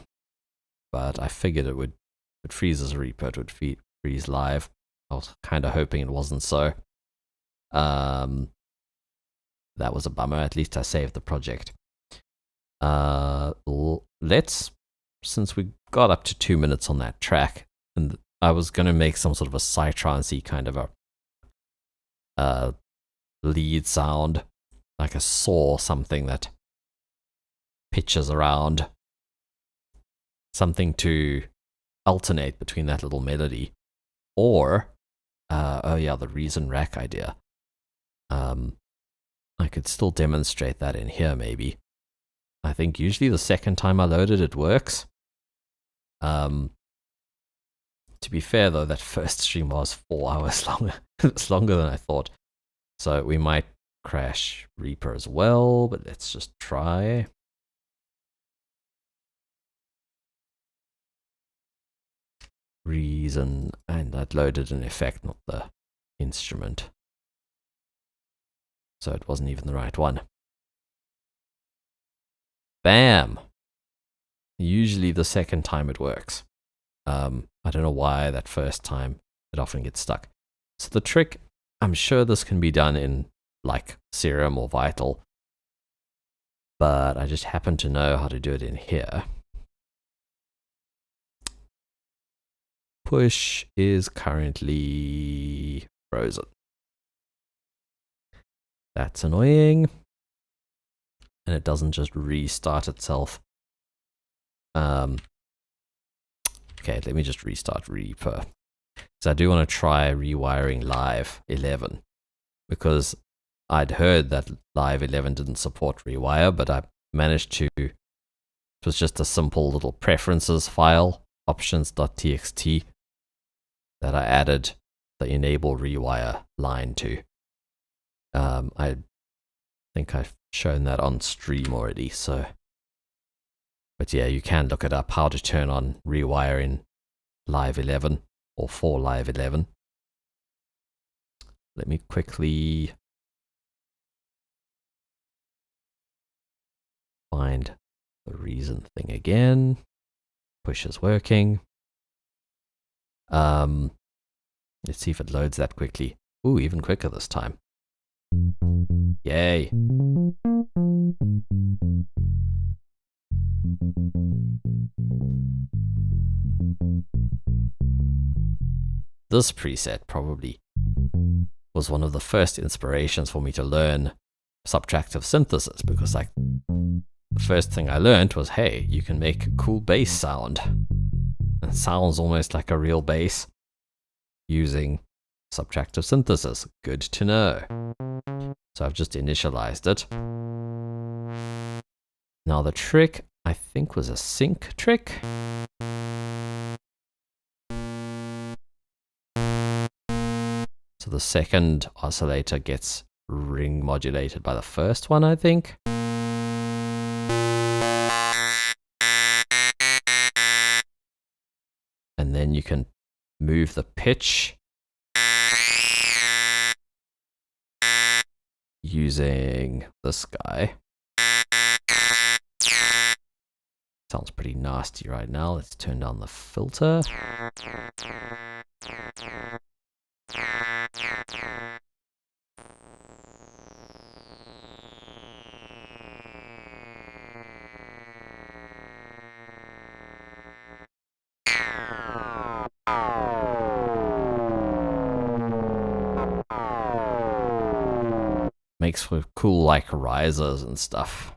But I figured it would... if it freezes Reaper, it would freeze live. I was kind of hoping it wasn't so. That was a bummer. At least I saved the project. Let's... since we got up to 2 minutes on that track, and I was going to make some sort of a psytrance-y kind of a lead sound, like a saw, something that pitches around, something to alternate between that little melody, or oh yeah, the Reason Rack idea. I could still demonstrate that in here maybe. I think usually the second time I load it, it works. To be fair though, that first stream was 4 hours longer. It's longer than I thought. So we might crash Reaper as well, but let's just try. Reason, and I'd loaded an effect, not the instrument. So it wasn't even the right one. Bam! Usually the second time it works. I don't know why that first time it often gets stuck. So the trick, I'm sure this can be done in like Serum or Vital, but I just happen to know how to do it in here. Push is currently frozen. That's annoying. And it doesn't just restart itself. Okay, let me just restart Reaper. So I do want to try rewiring Live 11. Because I'd heard that Live 11 didn't support rewire, but I managed to... it was just a simple little preferences file, options.txt, that I added the enable rewire line to. I think I've shown that on stream already, so... but yeah, you can look it up, how to turn on rewire in Live 11, or for Live 11. Let me quickly find the Reason thing again. Push is working. Let's see if it loads that quickly. Ooh, even quicker this time. Yay. This preset probably was one of the first inspirations for me to learn subtractive synthesis, because like the first thing I learned was, hey, you can make a cool bass sound. It sounds almost like a real bass using subtractive synthesis. Good to know. So I've just initialized it. Now the trick, I think, was a sync trick. So the second oscillator gets ring modulated by the first one, I think. And then you can move the pitch using this guy. Sounds pretty nasty right now. Let's turn down the filter. Makes for cool like risers and stuff.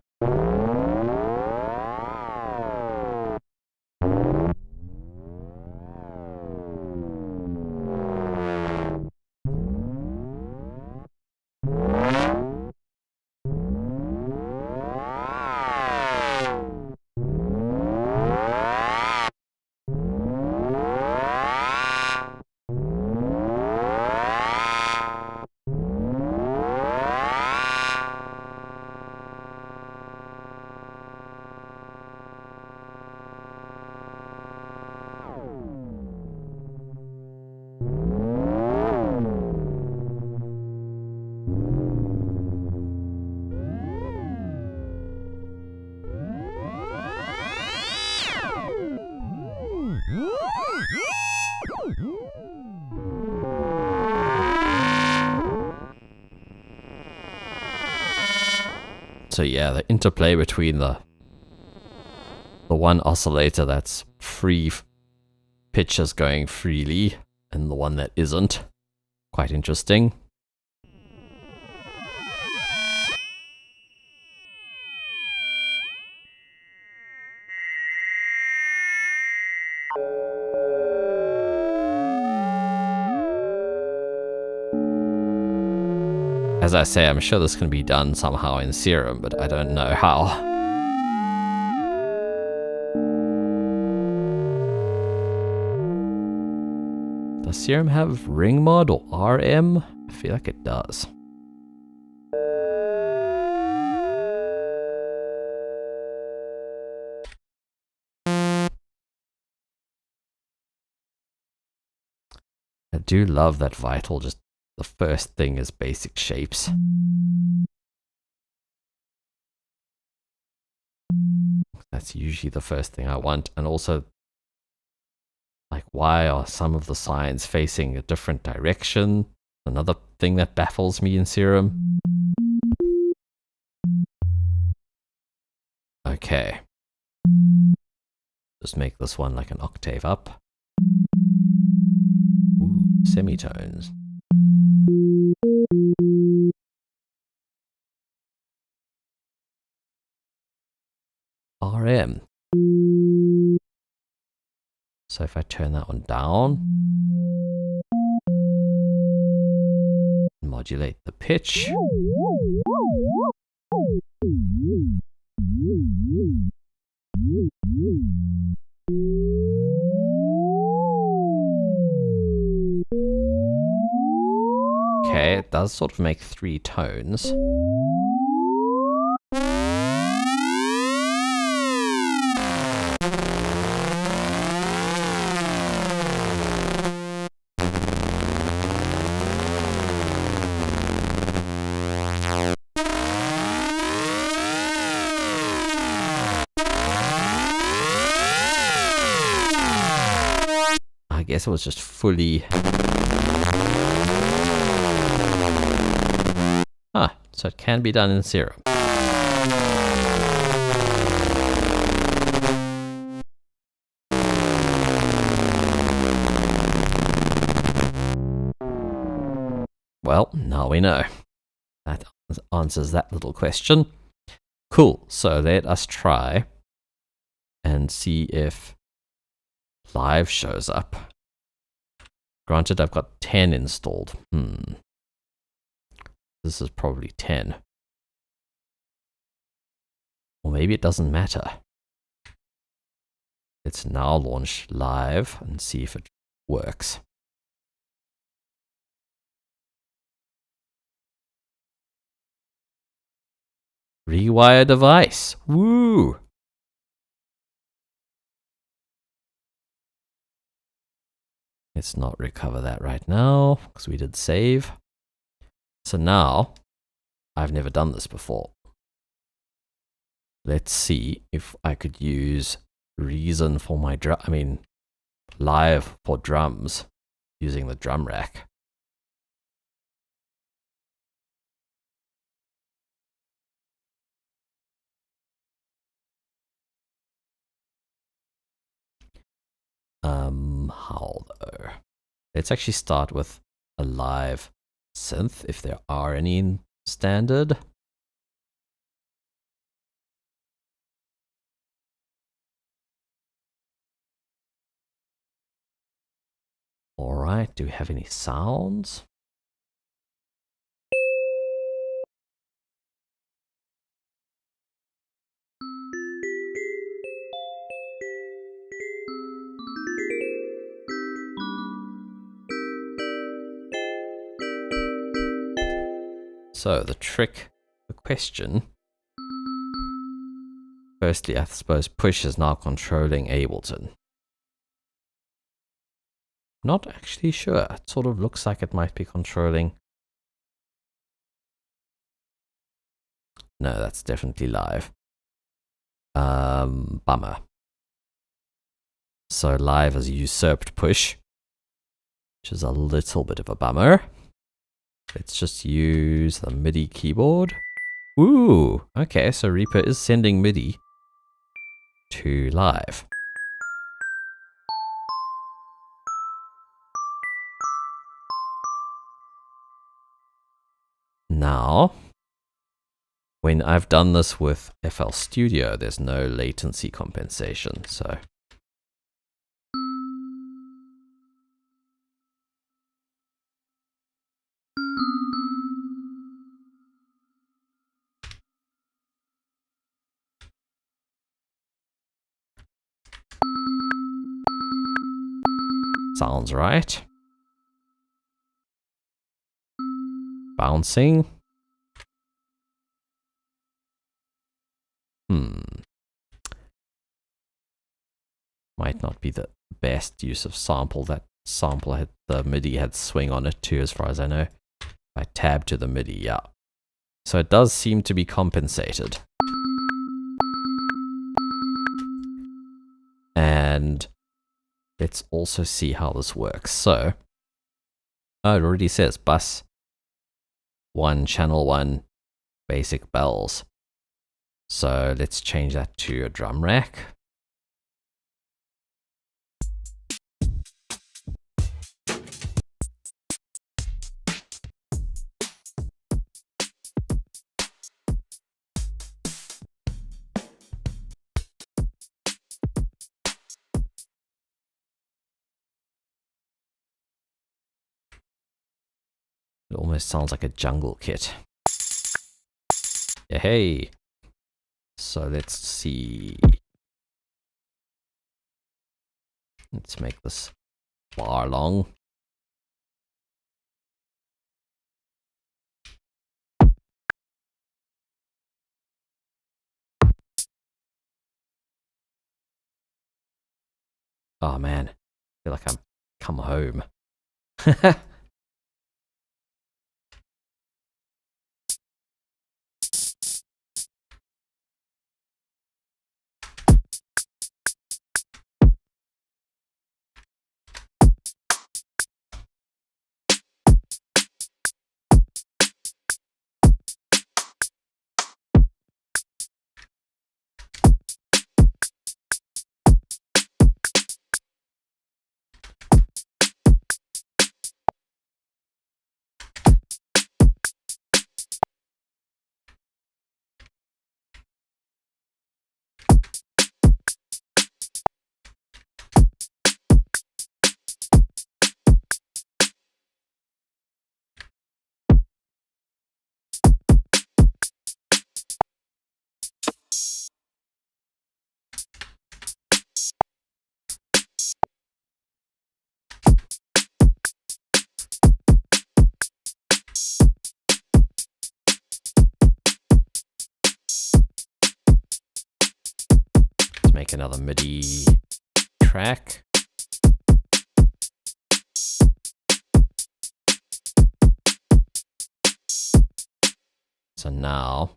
So yeah, the interplay between the one oscillator that's free pitches going freely and the one that isn't, quite interesting. As I say, I'm sure this can be done somehow in Serum, but I don't know how. Does Serum have ring mod or RM? I feel like it does. I do love that Vital just the first thing is basic shapes. That's usually the first thing I want. And also, like, why are some of the signs facing a different direction? Another thing that baffles me in Serum. Okay. Just make this one like an octave up. Ooh, semitones. RM. So if I turn that one down, modulate the pitch. Okay, it does sort of make 3 tones. guess it was just fully... Ah, so it can be done in Serum. Well, now we know. That answers that little question. Cool, so let us try and see if Live shows up. Granted, I've got 10 installed. This is probably 10. Or maybe it doesn't matter. Let's now launch Live and see if it works. Rewire device. Woo! Let's not recover that right now because we did save. So now, I've never done this before. Let's see if I could use Reason for my Live for drums using the drum rack. How though? Let's actually start with a live synth, if there are any in standard. Alright, do we have any sounds? So the question, firstly, I suppose push is now controlling Ableton. Not actually sure. It sort of looks like it might be controlling. No, that's definitely Live. Bummer. So Live has usurped push, which is a little bit of a bummer. Let's just use the MIDI keyboard. Ooh, okay, so Reaper is sending MIDI to Live. Now, when I've done this with FL Studio, there's no latency compensation, so... Sounds right. Bouncing. Might not be the best use of sample. That sample had the MIDI had swing on it too, as far as I know. I tab to the MIDI, yeah. So it does seem to be compensated. And let's also see how this works. So, oh, it already says bus 1, channel 1, basic bells. So let's change that to a drum rack. It almost sounds like a jungle kit. Yeah, hey. So let's see. Let's make this bar long. Oh man, I feel like I'm come home. make another MIDI track. So now,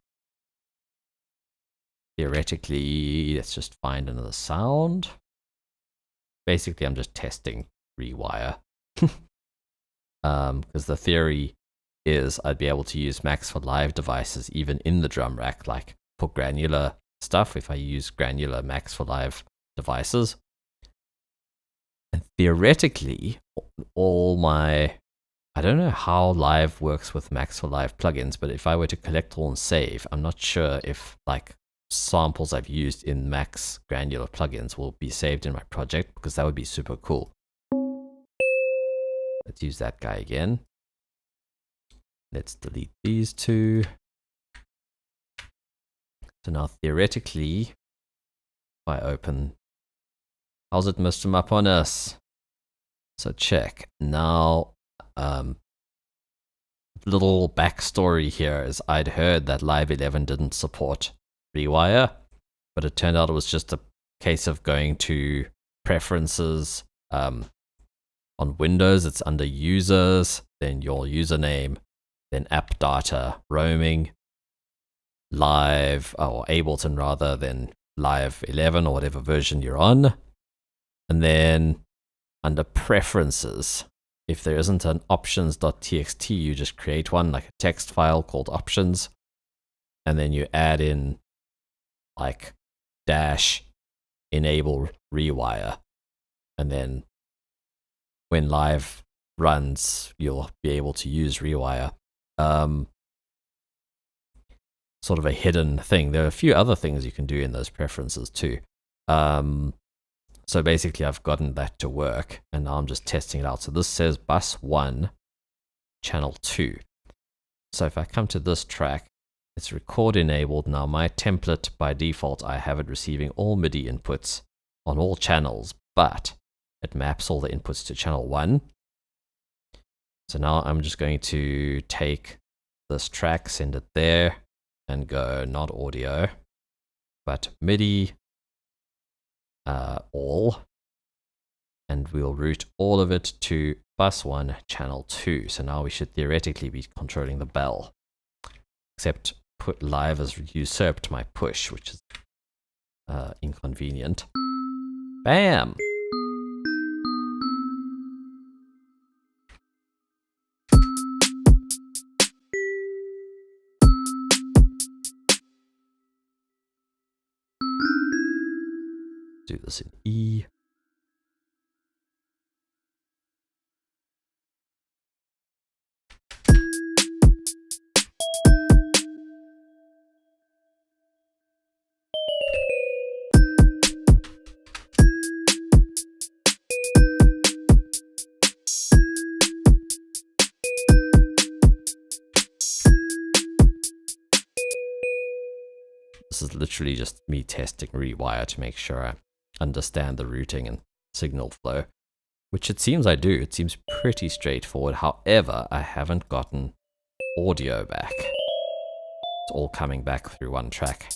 theoretically, let's just find another sound. Basically, I'm just testing rewire. Because the theory is I'd be able to use Max for live devices even in the drum rack, like for granular stuff, if I use granular Max for live devices. And theoretically, all my... I don't know how Live works with Max for Live plugins, but if I were to collect all and save, I'm not sure if like samples I've used in Max granular plugins will be saved in my project, because that would be super cool. Let's use that guy again. Let's delete these two. So now theoretically, if I open, how's it messed them up on us? So check. Now, little backstory here is I'd heard that Live 11 didn't support rewire, but it turned out it was just a case of going to preferences. On Windows, it's under users, then your username, then app data, roaming, Live, or Ableton rather, then Live 11 or whatever version you're on. And then under preferences, if there isn't an options.txt, you just create one, like a text file called options, and then you add in like dash enable rewire, and then when Live runs, you'll be able to use rewire. Sort of a hidden thing. There are a few other things you can do in those preferences too. So basically I've gotten that to work, and now I'm just testing it out. So this says bus 1, channel 2. So if I come to this track, it's record enabled. Now my template, by default, I have it receiving all MIDI inputs on all channels, but it maps all the inputs to channel 1. So now I'm just going to take this track, send it there, and go not audio, but MIDI all, and we'll route all of it to bus 1, channel 2. So now we should theoretically be controlling the bell, except put Live has usurped my push, which is inconvenient. Bam! Do this in E. This is literally just me testing rewire to make sure I understand the routing and signal flow, which it seems I do. It seems pretty straightforward. However, I haven't gotten audio back. It's all coming back through one track.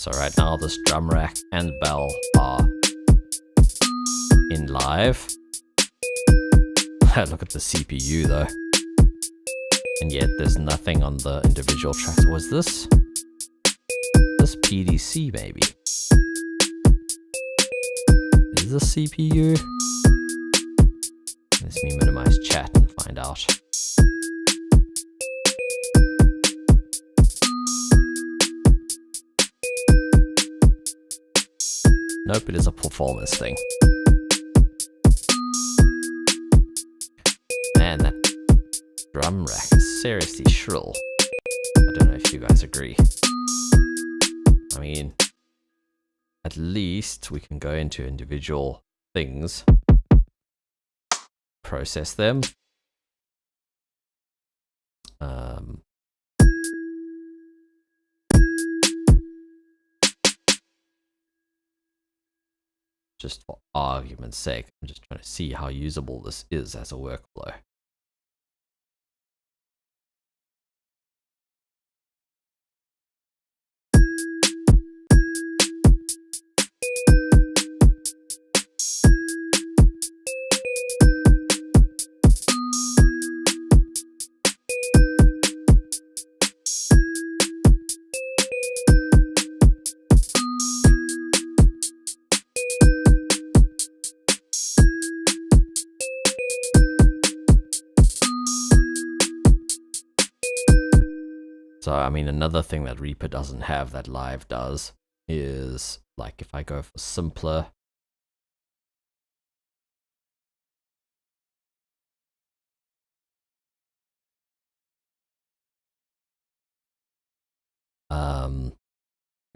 So right now this drum rack and bell are in Live. Look at the CPU though. And yet there's nothing on the individual tracks. Was this PDC maybe? Is this CPU? Let me minimize chat and find out. Nope, it is a performance thing. Man, that drum rack is seriously shrill. I don't know if you guys agree. I mean, at least we can go into individual things, process them. Just for argument's sake, I'm just trying to see how usable this is as a workflow. So, I mean, another thing that Reaper doesn't have that Live does is, like, if I go for simpler,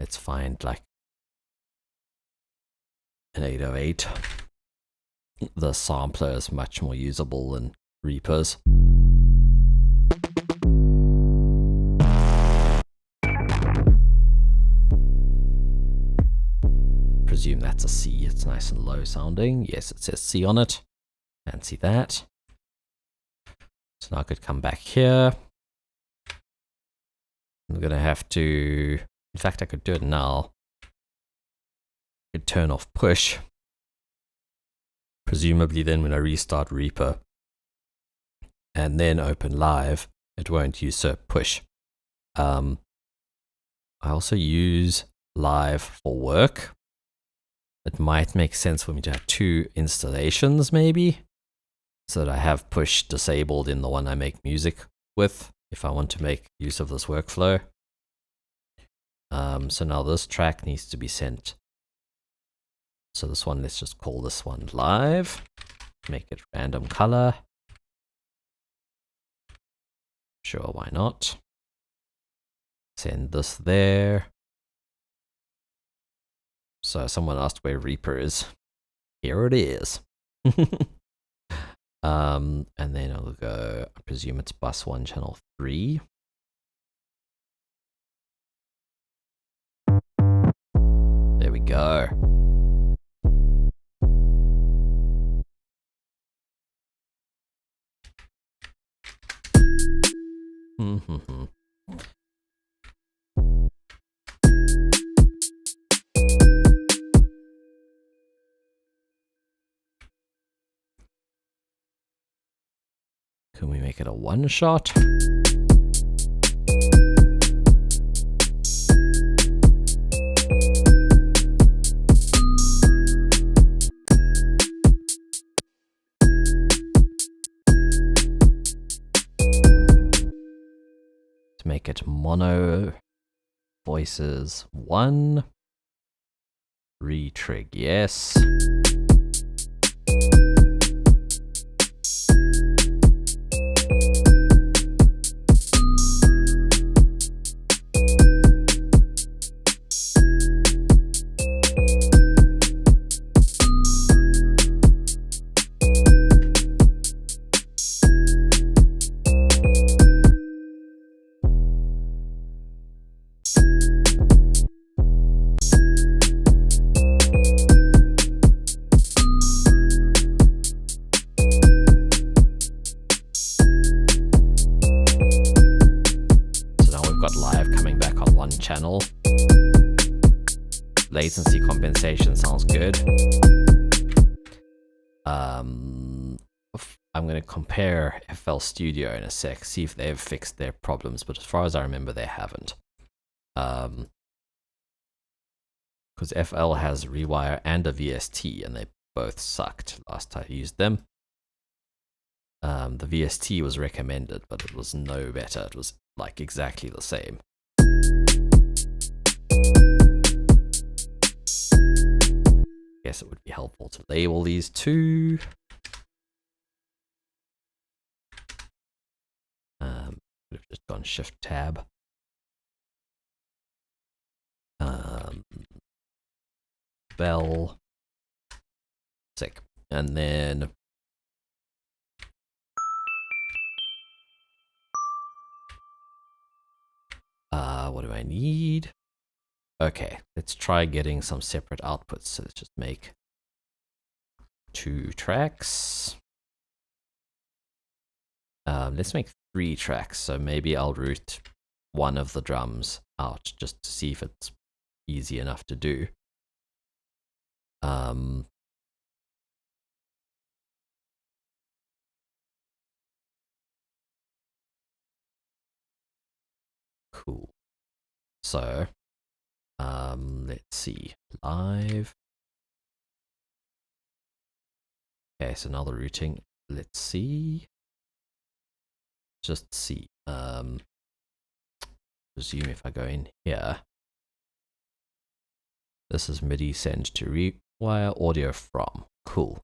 let's find, like, an 808. The sampler is much more usable than Reaper's. Presume that's a C. It's nice and low sounding. Yes, it says C on it. Fancy that. So now I could come back here. I'm gonna have to, in fact, I could do it now. I could turn off push. Presumably then when I restart Reaper and then open Live, it won't usurp push. I also use Live for work. It might make sense for me to have two installations maybe, so that I have push disabled in the one I make music with, if I want to make use of this workflow. So now this track needs to be sent. So this one, let's just call this one Live. Make it random color. Sure, why not? Send this there. So someone asked where Reaper is. Here it is. And then I'll go, I presume it's bus 1 channel 3. There we go. Can we make it a one shot? To make it mono, voices 1, retrig yes. Channel. Latency compensation sounds good. I'm going to compare FL Studio in a sec, see if they've fixed their problems, but as far as I remember, they haven't. Because FL has Rewire and a VST, and they both sucked last I used them. The VST was recommended, but it was no better. It was like exactly the same. Guess it would be helpful to label these two. Could have just gone Shift Tab. Bell. Sick. And then what do I need? Okay, let's try getting some separate outputs. So let's just make 2 tracks. Let's make 3 tracks. So maybe I'll route one of the drums out just to see if it's easy enough to do. Cool. So, let's see. Live. Okay, so now the routing. Let's see. Just see. Presume if I go in here. This is MIDI send to rewire audio from. Cool.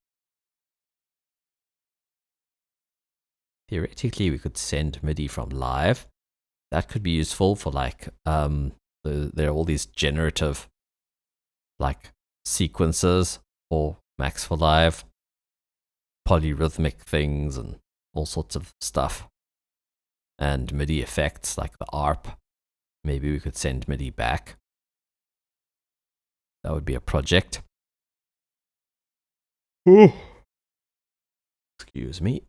Theoretically, we could send MIDI from live. That could be useful for like, there are all these generative like sequences or Max for Live, polyrhythmic things and all sorts of stuff. And MIDI effects like the ARP. Maybe we could send MIDI back. That would be a project. Ooh. Excuse me.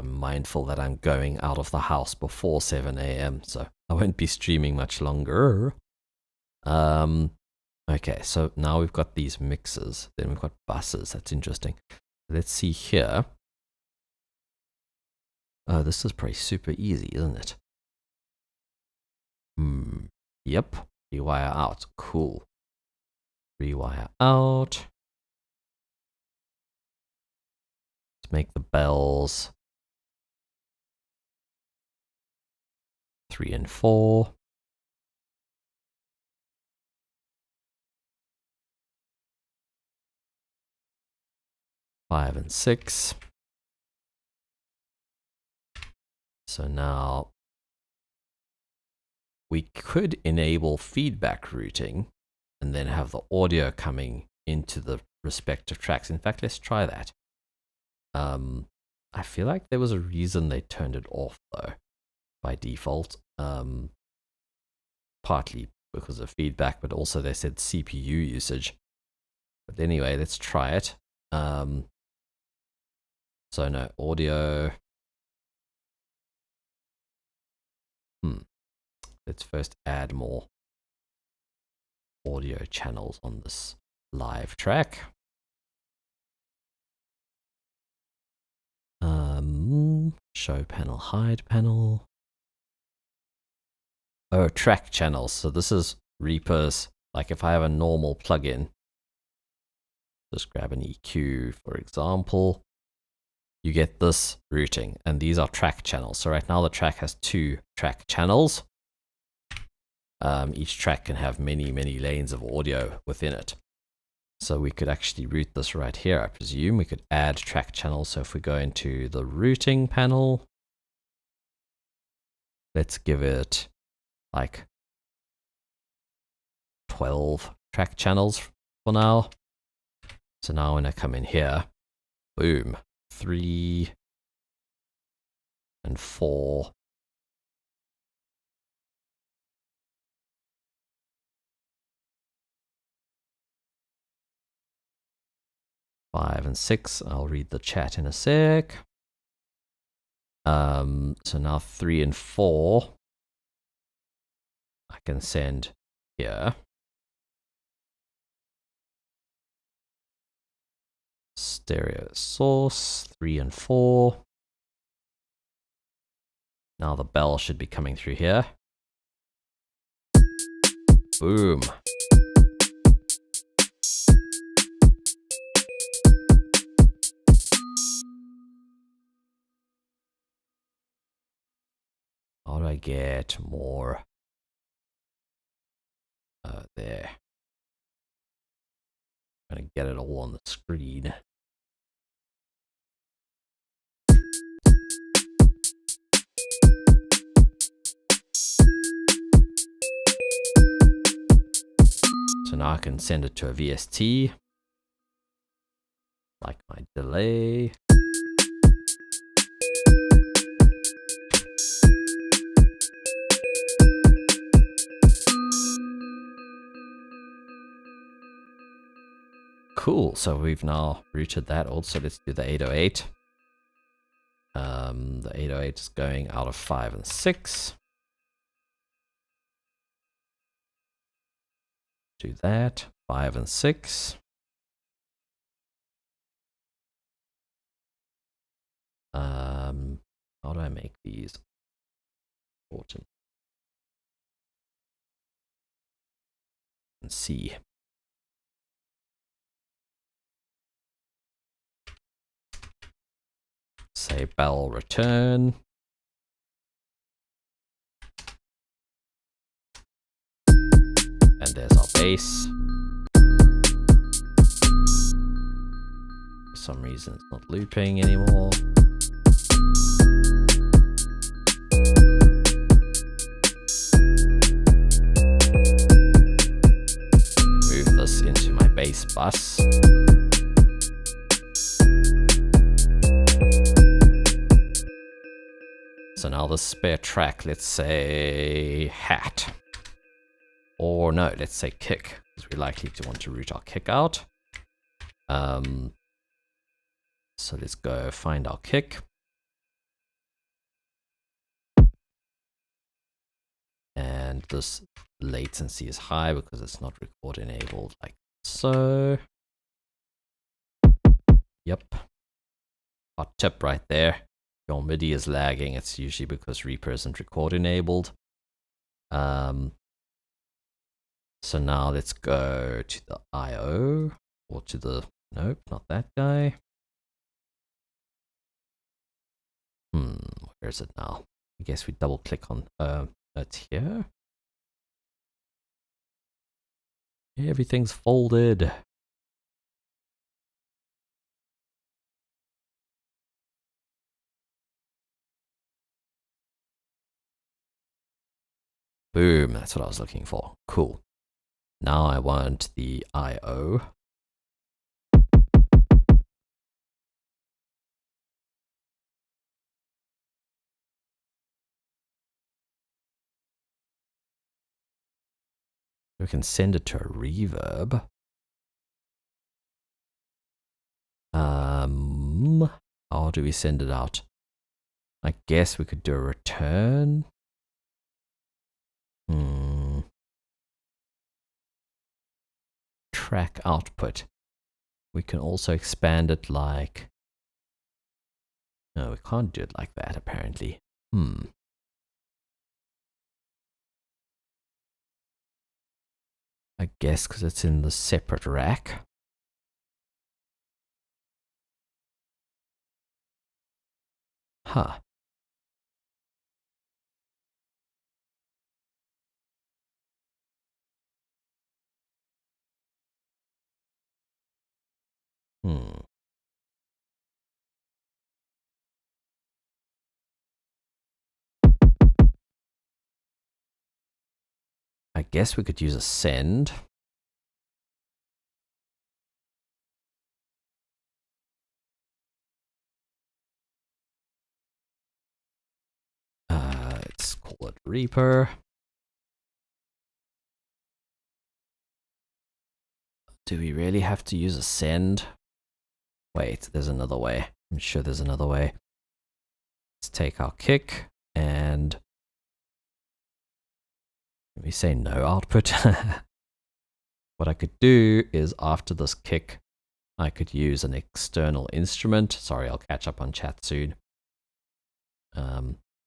Mindful that I'm going out of the house before 7 a.m. so I won't be streaming much longer. Okay, so now we've got these mixes. Then we've got buses. That's interesting. Let's see here. Oh, this is probably super easy, isn't it? Yep. Rewire out. Cool. Rewire out. Let's make the bells 3 and 4. Five and 6. So now we could enable feedback routing and then have the audio coming into the respective tracks. In fact, let's try that. I feel like there was a reason they turned it off though, by default. Partly because of feedback, but also they said CPU usage. But anyway, let's try it. So no, audio. Let's first add more audio channels on this live track. Show panel, hide panel. Oh, track channels. So this is Reaper's, like if I have a normal plugin, just grab an EQ, for example, you get this routing, and these are track channels. So right now the track has 2 track channels. Each track can have many, many lanes of audio within it. So we could actually route this right here, I presume. We could add track channels. So if we go into the routing panel, let's give it like 12 track channels for now. So now when I come in here, boom, 3 and 4. Five and 6. I'll read the chat in a sec. So now 3 and 4 I can send here. stereo source 3 and 4. Now the bell should be coming through here. Boom. How do I get more? There. I'm gonna get it all on the screen. So now I can send it to a VST, like my delay. Cool, so we've now routed that also. Let's do the 808. The 808 is going out of 5 and 6. Do that, 5 and 6. How do I make these important? And C. Say bell return. And there's our bass. For some reason it's not looping anymore. Move this into my bass bus. So now the spare track, let's say hat. Or no, let's say kick, because we're likely to want to route our kick out. So let's go find our kick. And this latency is high because it's not record enabled, like so. Yep. Hot tip right there. If your MIDI is lagging, it's usually because Reaper isn't record enabled. So now let's go to the IO, or to the, nope, not that guy. Where is it now? I guess we double click on, it's here. Everything's folded. Boom, that's what I was looking for. Cool. Now I want the IO. We can send it to a reverb. How do we send it out? I guess we could do a return. Track output. We can also expand it like... No, we can't do it like that apparently. I guess because it's in the separate rack. Huh. I guess we could use a send. Let's call it Reaper. Do we really have to use a send? Wait, there's another way. I'm sure there's another way. Let's take our kick and we say no output. What I could do is after this kick, I could use an external instrument. Sorry, I'll catch up on chat soon.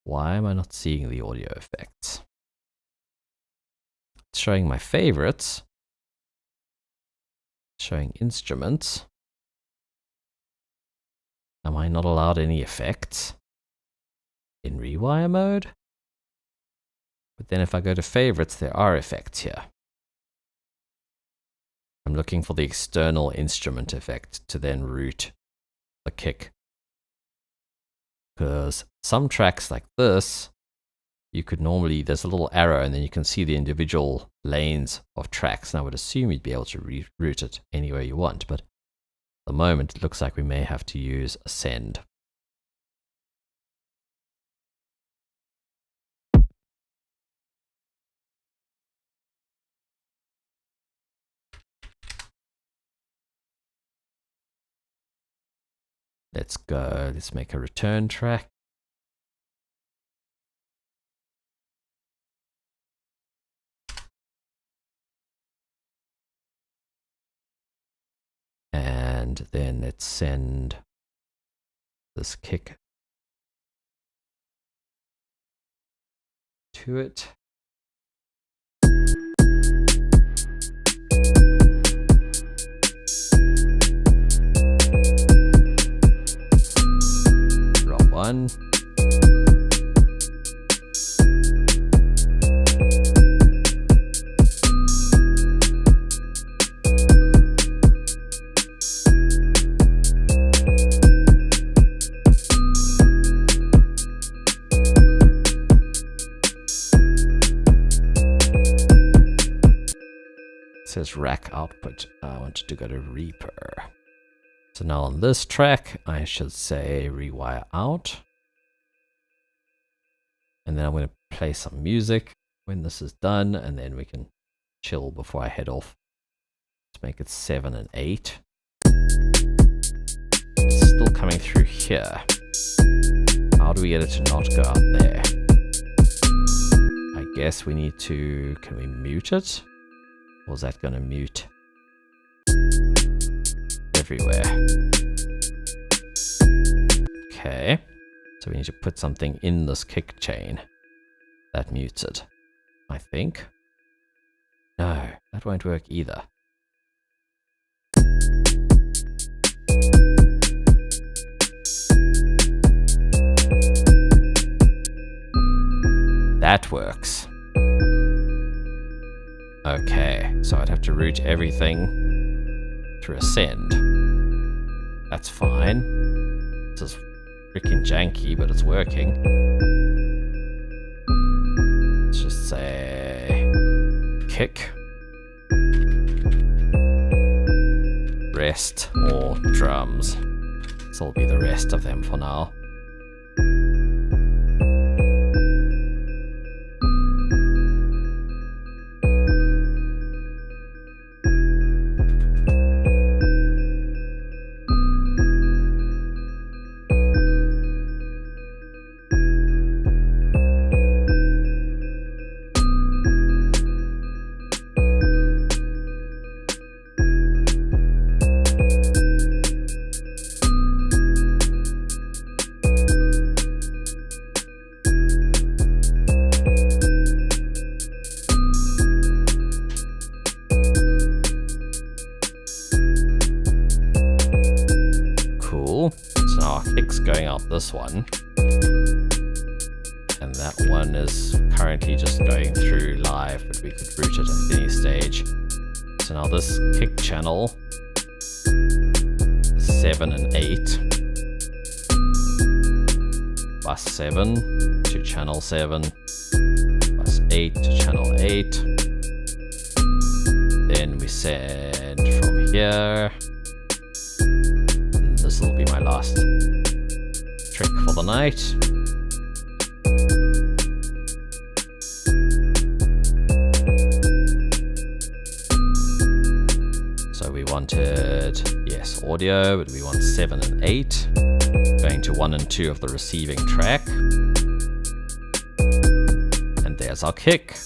Why am I not seeing the audio effects? It's showing my favorites. Showing instruments. Am I not allowed any effects in rewire mode? But then if I go to favorites, there are effects here. I'm looking for the external instrument effect to then route the kick. Because some tracks like this, you could normally, there's a little arrow and then you can see the individual lanes of tracks. And I would assume you'd be able to route it anywhere you want. But at the moment, it looks like we may have to use a send. Let's go, let's make a return track. And then let's send this kick to it. Roll 1. Says rack output. I wanted to go to Reaper. So now on this track, I should say rewire out. And then I'm going to play some music when this is done, and then we can chill before I head off. Let's make it 7 and 8. It's still coming through here. How do we get it to not go out there? I guess we need to, can we mute it? Or is that going to mute everywhere? Okay, so we need to put something in this kick chain that mutes it, I think. No, that won't work either. That works. Okay, so I'd have to route everything through a send. That's fine. This is freaking janky, but it's working. Let's just say kick, rest, or drums. This will be the rest of them for now. This one, and that one is currently just going through live, but we could route it at any stage. So now this kick channel is 7 and 8, bus 7 to channel 7, bus 8 to channel 8, then we send from here, and this will be my last trick for the night. So we wanted, yes, audio, but we want 7 and 8, going to 1 and 2 of the receiving track. And there's our kick.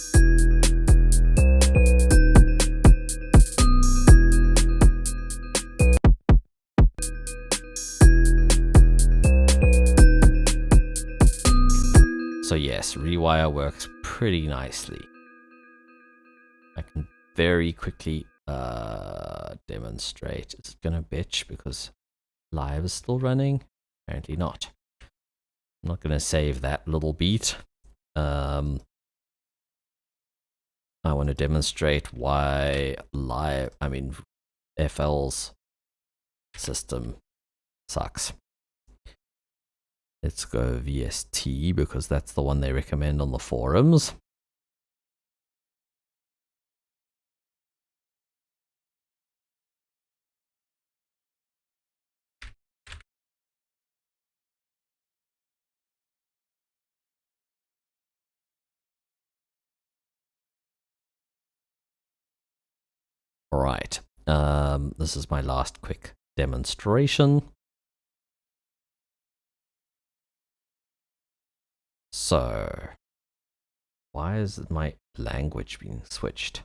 yes, rewire works pretty nicely. I can very quickly demonstrate. Is it gonna bitch because live is still running? Apparently not. I'm not gonna save that little beat. I want to demonstrate why FL's system sucks. Let's go VST because that's the one they recommend on the forums. All right. This is my last quick demonstration. So, why is my language being switched?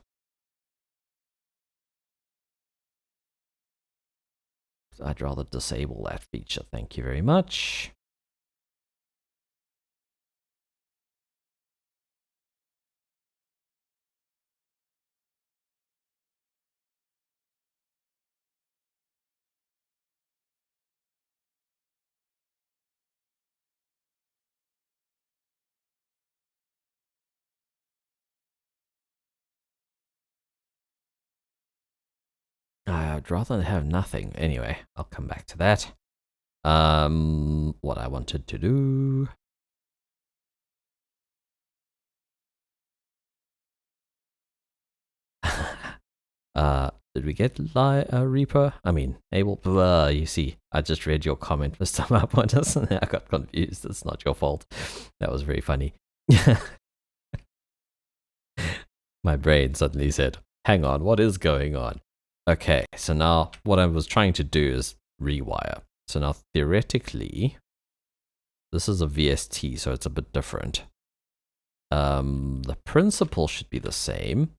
I'd rather disable that feature. Thank you very much. I'd rather have nothing. Anyway, I'll come back to that. What I wanted to do. Did we get Reaper? I mean, Able. You see, I just read your comment, Mr. Mappointers, and I got confused. It's not your fault. That was very funny. My brain suddenly said, hang on, what is going on? Okay, so now what I was trying to do is rewire. So now theoretically, this is a VST, so it's a bit different. The principle should be the same.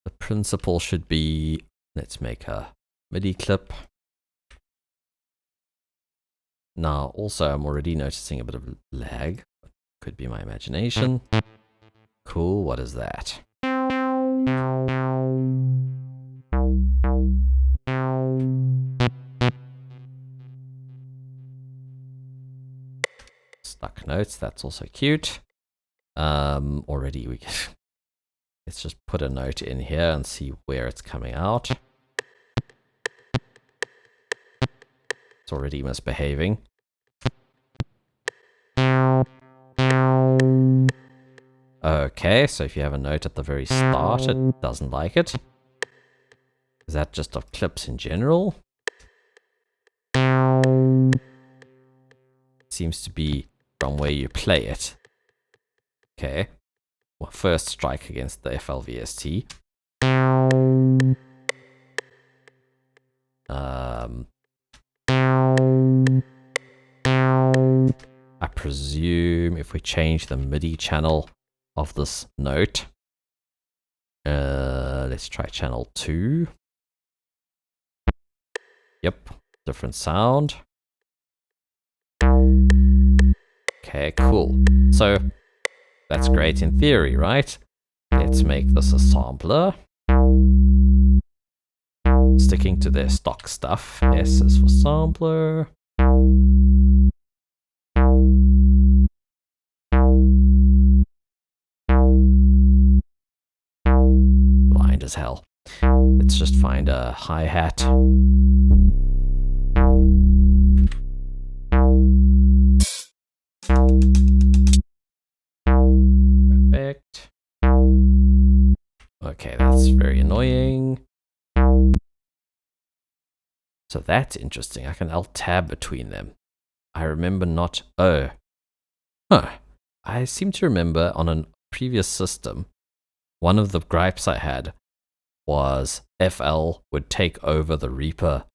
The principle should be, let's make a MIDI clip. Now, also, I'm already noticing a bit of lag. Could be my imagination. Cool, what is that? Stuck notes, that's also cute. Already we can let's just put a note in here and see where it's coming out. It's already misbehaving. Okay, so if you have a note at the very start, it doesn't like it. Is that just of clips in general? Seems to be from where you play it. Okay. Well, first strike against the FLVST. I presume if we change the MIDI channel of this note, let's try channel 2. Yep, different sound. Okay, cool. So that's great in theory, right? Let's make this a sampler. Sticking to their stock stuff. S is for sampler. Blind as hell. Let's just find a hi-hat. Perfect. Okay, that's very annoying. So that's interesting. I can Alt-Tab between them. I remember not... Oh. Huh. I seem to remember on a previous system, one of the gripes I had was FL would take over the Reaper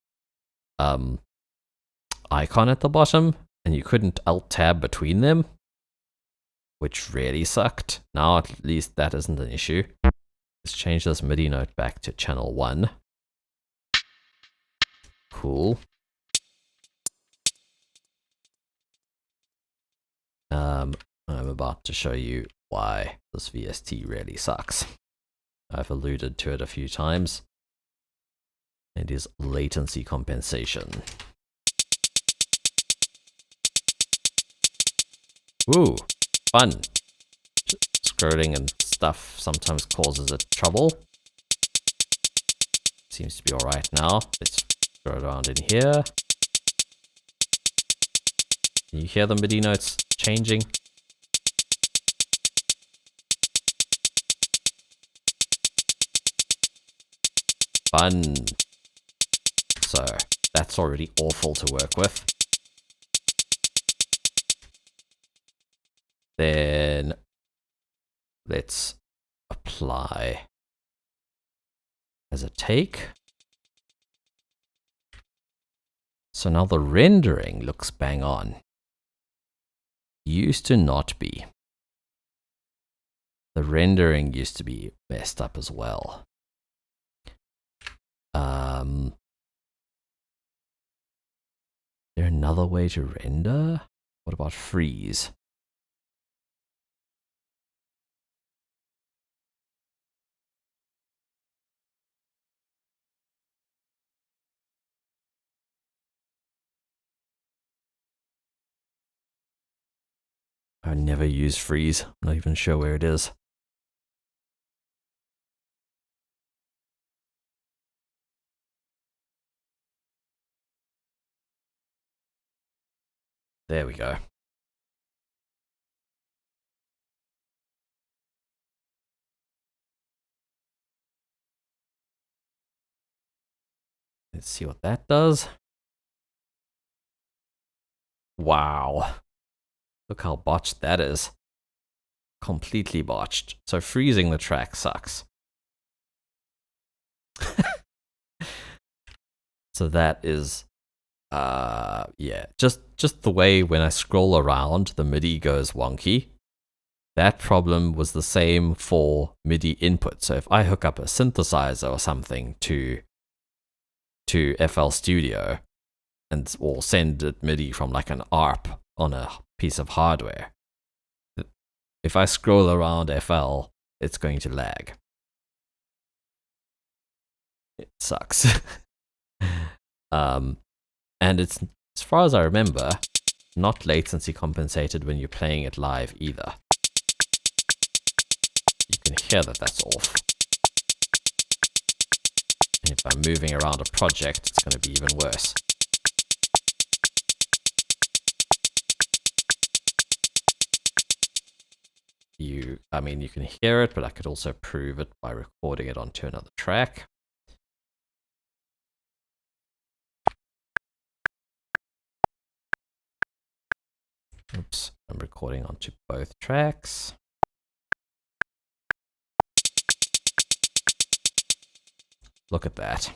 icon at the bottom, and you couldn't Alt-Tab between them, which really sucked. Now at least that isn't an issue. Let's change this MIDI note back to channel 1. Cool. about to show you why this VST really sucks. I've alluded to it a few times. It is latency compensation. Ooh, fun. Scrolling and stuff sometimes causes it trouble. Seems to be alright now. Let's scroll around in here. Can you hear the MIDI notes changing? Fun. So, that's already awful to work with. Then, let's apply as a take. So now the rendering looks bang on. Used to not be. The rendering used to be messed up as well. Is there another way to render? What about freeze? I never use freeze. I'm not even sure where it is. There we go. Let's see what that does. Wow. Look how botched that is. Completely botched. So freezing the track sucks. So that is, yeah, just the way when I scroll around, the MIDI goes wonky. That problem was the same for MIDI input. So if I hook up a synthesizer or something to FL Studio or send it MIDI from like an ARP on a piece of hardware, if I scroll around FL, it's going to lag. It sucks. And it's, as far as I remember, not latency compensated when you're playing it live either. You can hear that that's off. And if I'm moving around a project, it's going to be even worse. I mean, you can hear it, but I could also prove it by recording it onto another track. Oops, I'm recording onto both tracks. Look at that.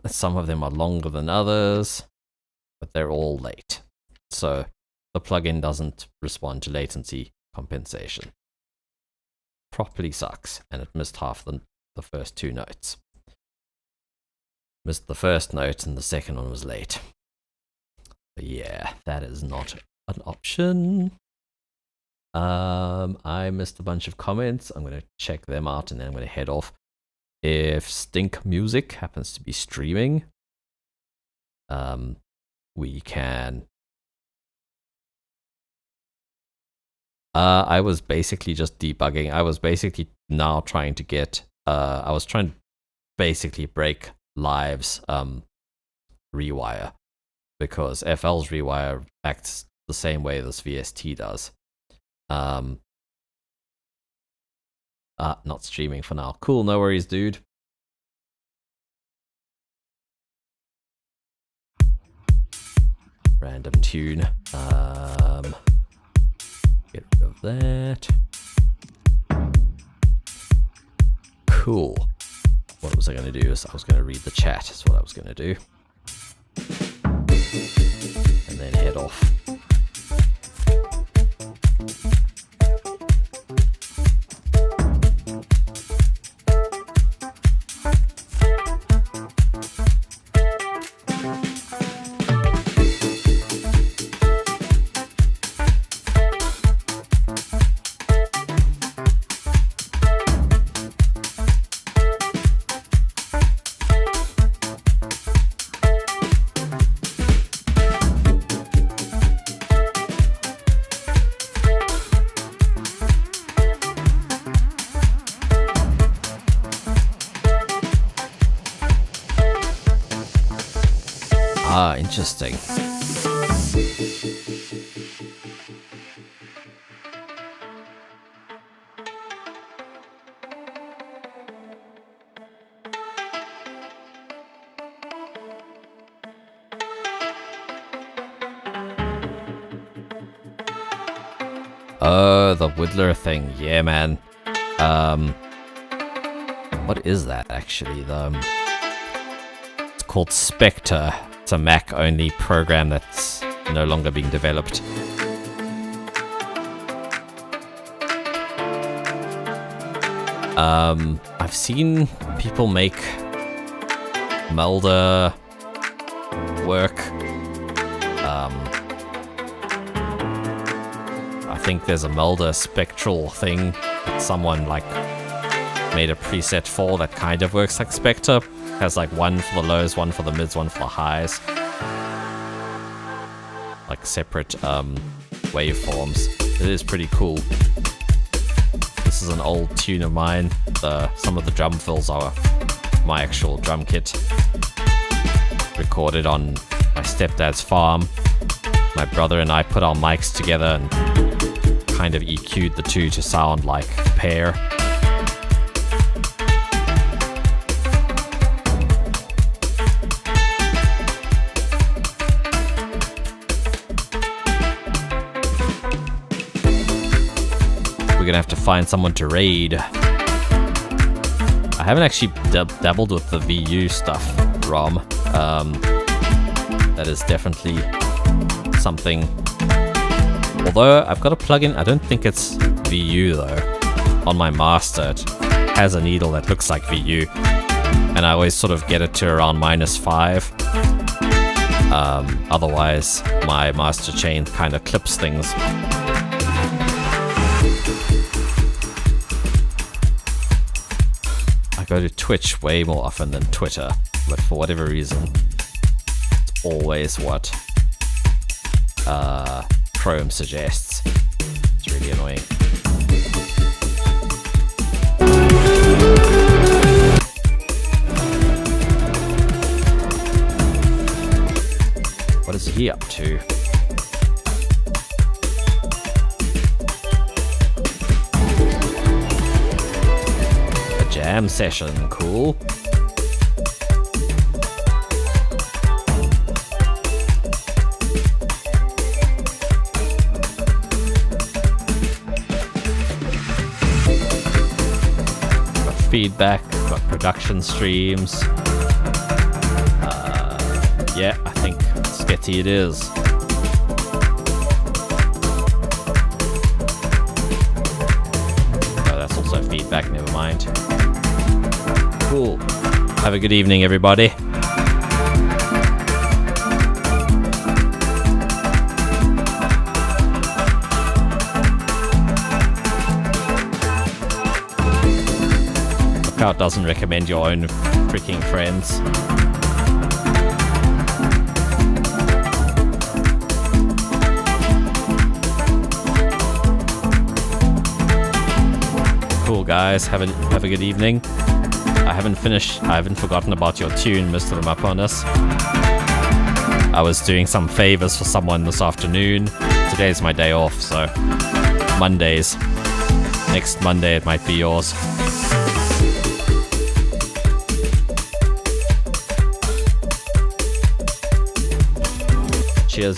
Some of them are longer than others, but they're all late. So the plugin doesn't respond to latency compensation. Properly sucks, and it missed half the first two notes. Missed the first note, and the second one was late. But yeah, that is not an option. I missed a bunch of comments. I'm going to check them out, and then I'm going to head off. If Stink Music happens to be streaming, we can... I was basically just debugging. I was basically now trying to get... I was trying to basically break Live's rewire, because FL's rewire acts the same way this VST does. Not streaming for now. Cool, no worries, dude. Random tune. Get rid of that. Cool. What was I going to do? Is I was going to read the chat. Is what I was going to do. And then head off. Interesting. Oh, the Whittler thing. Yeah, man. What is that actually? It's called Spectre. It's a Mac-only program that's no longer being developed. I've seen people make Mulder work. I think there's a Mulder spectral thing that someone like made a preset for that kind of works like Spectre. Has like one for the lows, one for the mids, one for the highs. Like separate waveforms. It is pretty cool. This is an old tune of mine. Some of the drum fills are my actual drum kit. Recorded on my stepdad's farm. My brother and I put our mics together and kind of EQ'd the two to sound like a pair. We're gonna have to find someone to raid. I haven't actually dabbled with the VU stuff, ROM. That is definitely something. Although I've got a plugin, I don't think it's VU though. On my master, it has a needle that looks like VU, and I always sort of get it to around -5. Otherwise, my master chain kind of clips things. I go to Twitch way more often than Twitter, but for whatever reason, it's always what Chrome suggests. It's really annoying. What is he up to? A jam session, cool. Feedback, got production streams. Yeah, I think sketchy it is. Oh, that's also feedback, never mind. Cool. Have a good evening, everybody. Lookout doesn't recommend your own freaking friends. Cool, guys. Have a good evening. I haven't forgotten about your tune, Mr. Maponis. I was doing some favors for someone this afternoon. Today's my day off, so Mondays. Next Monday it might be yours.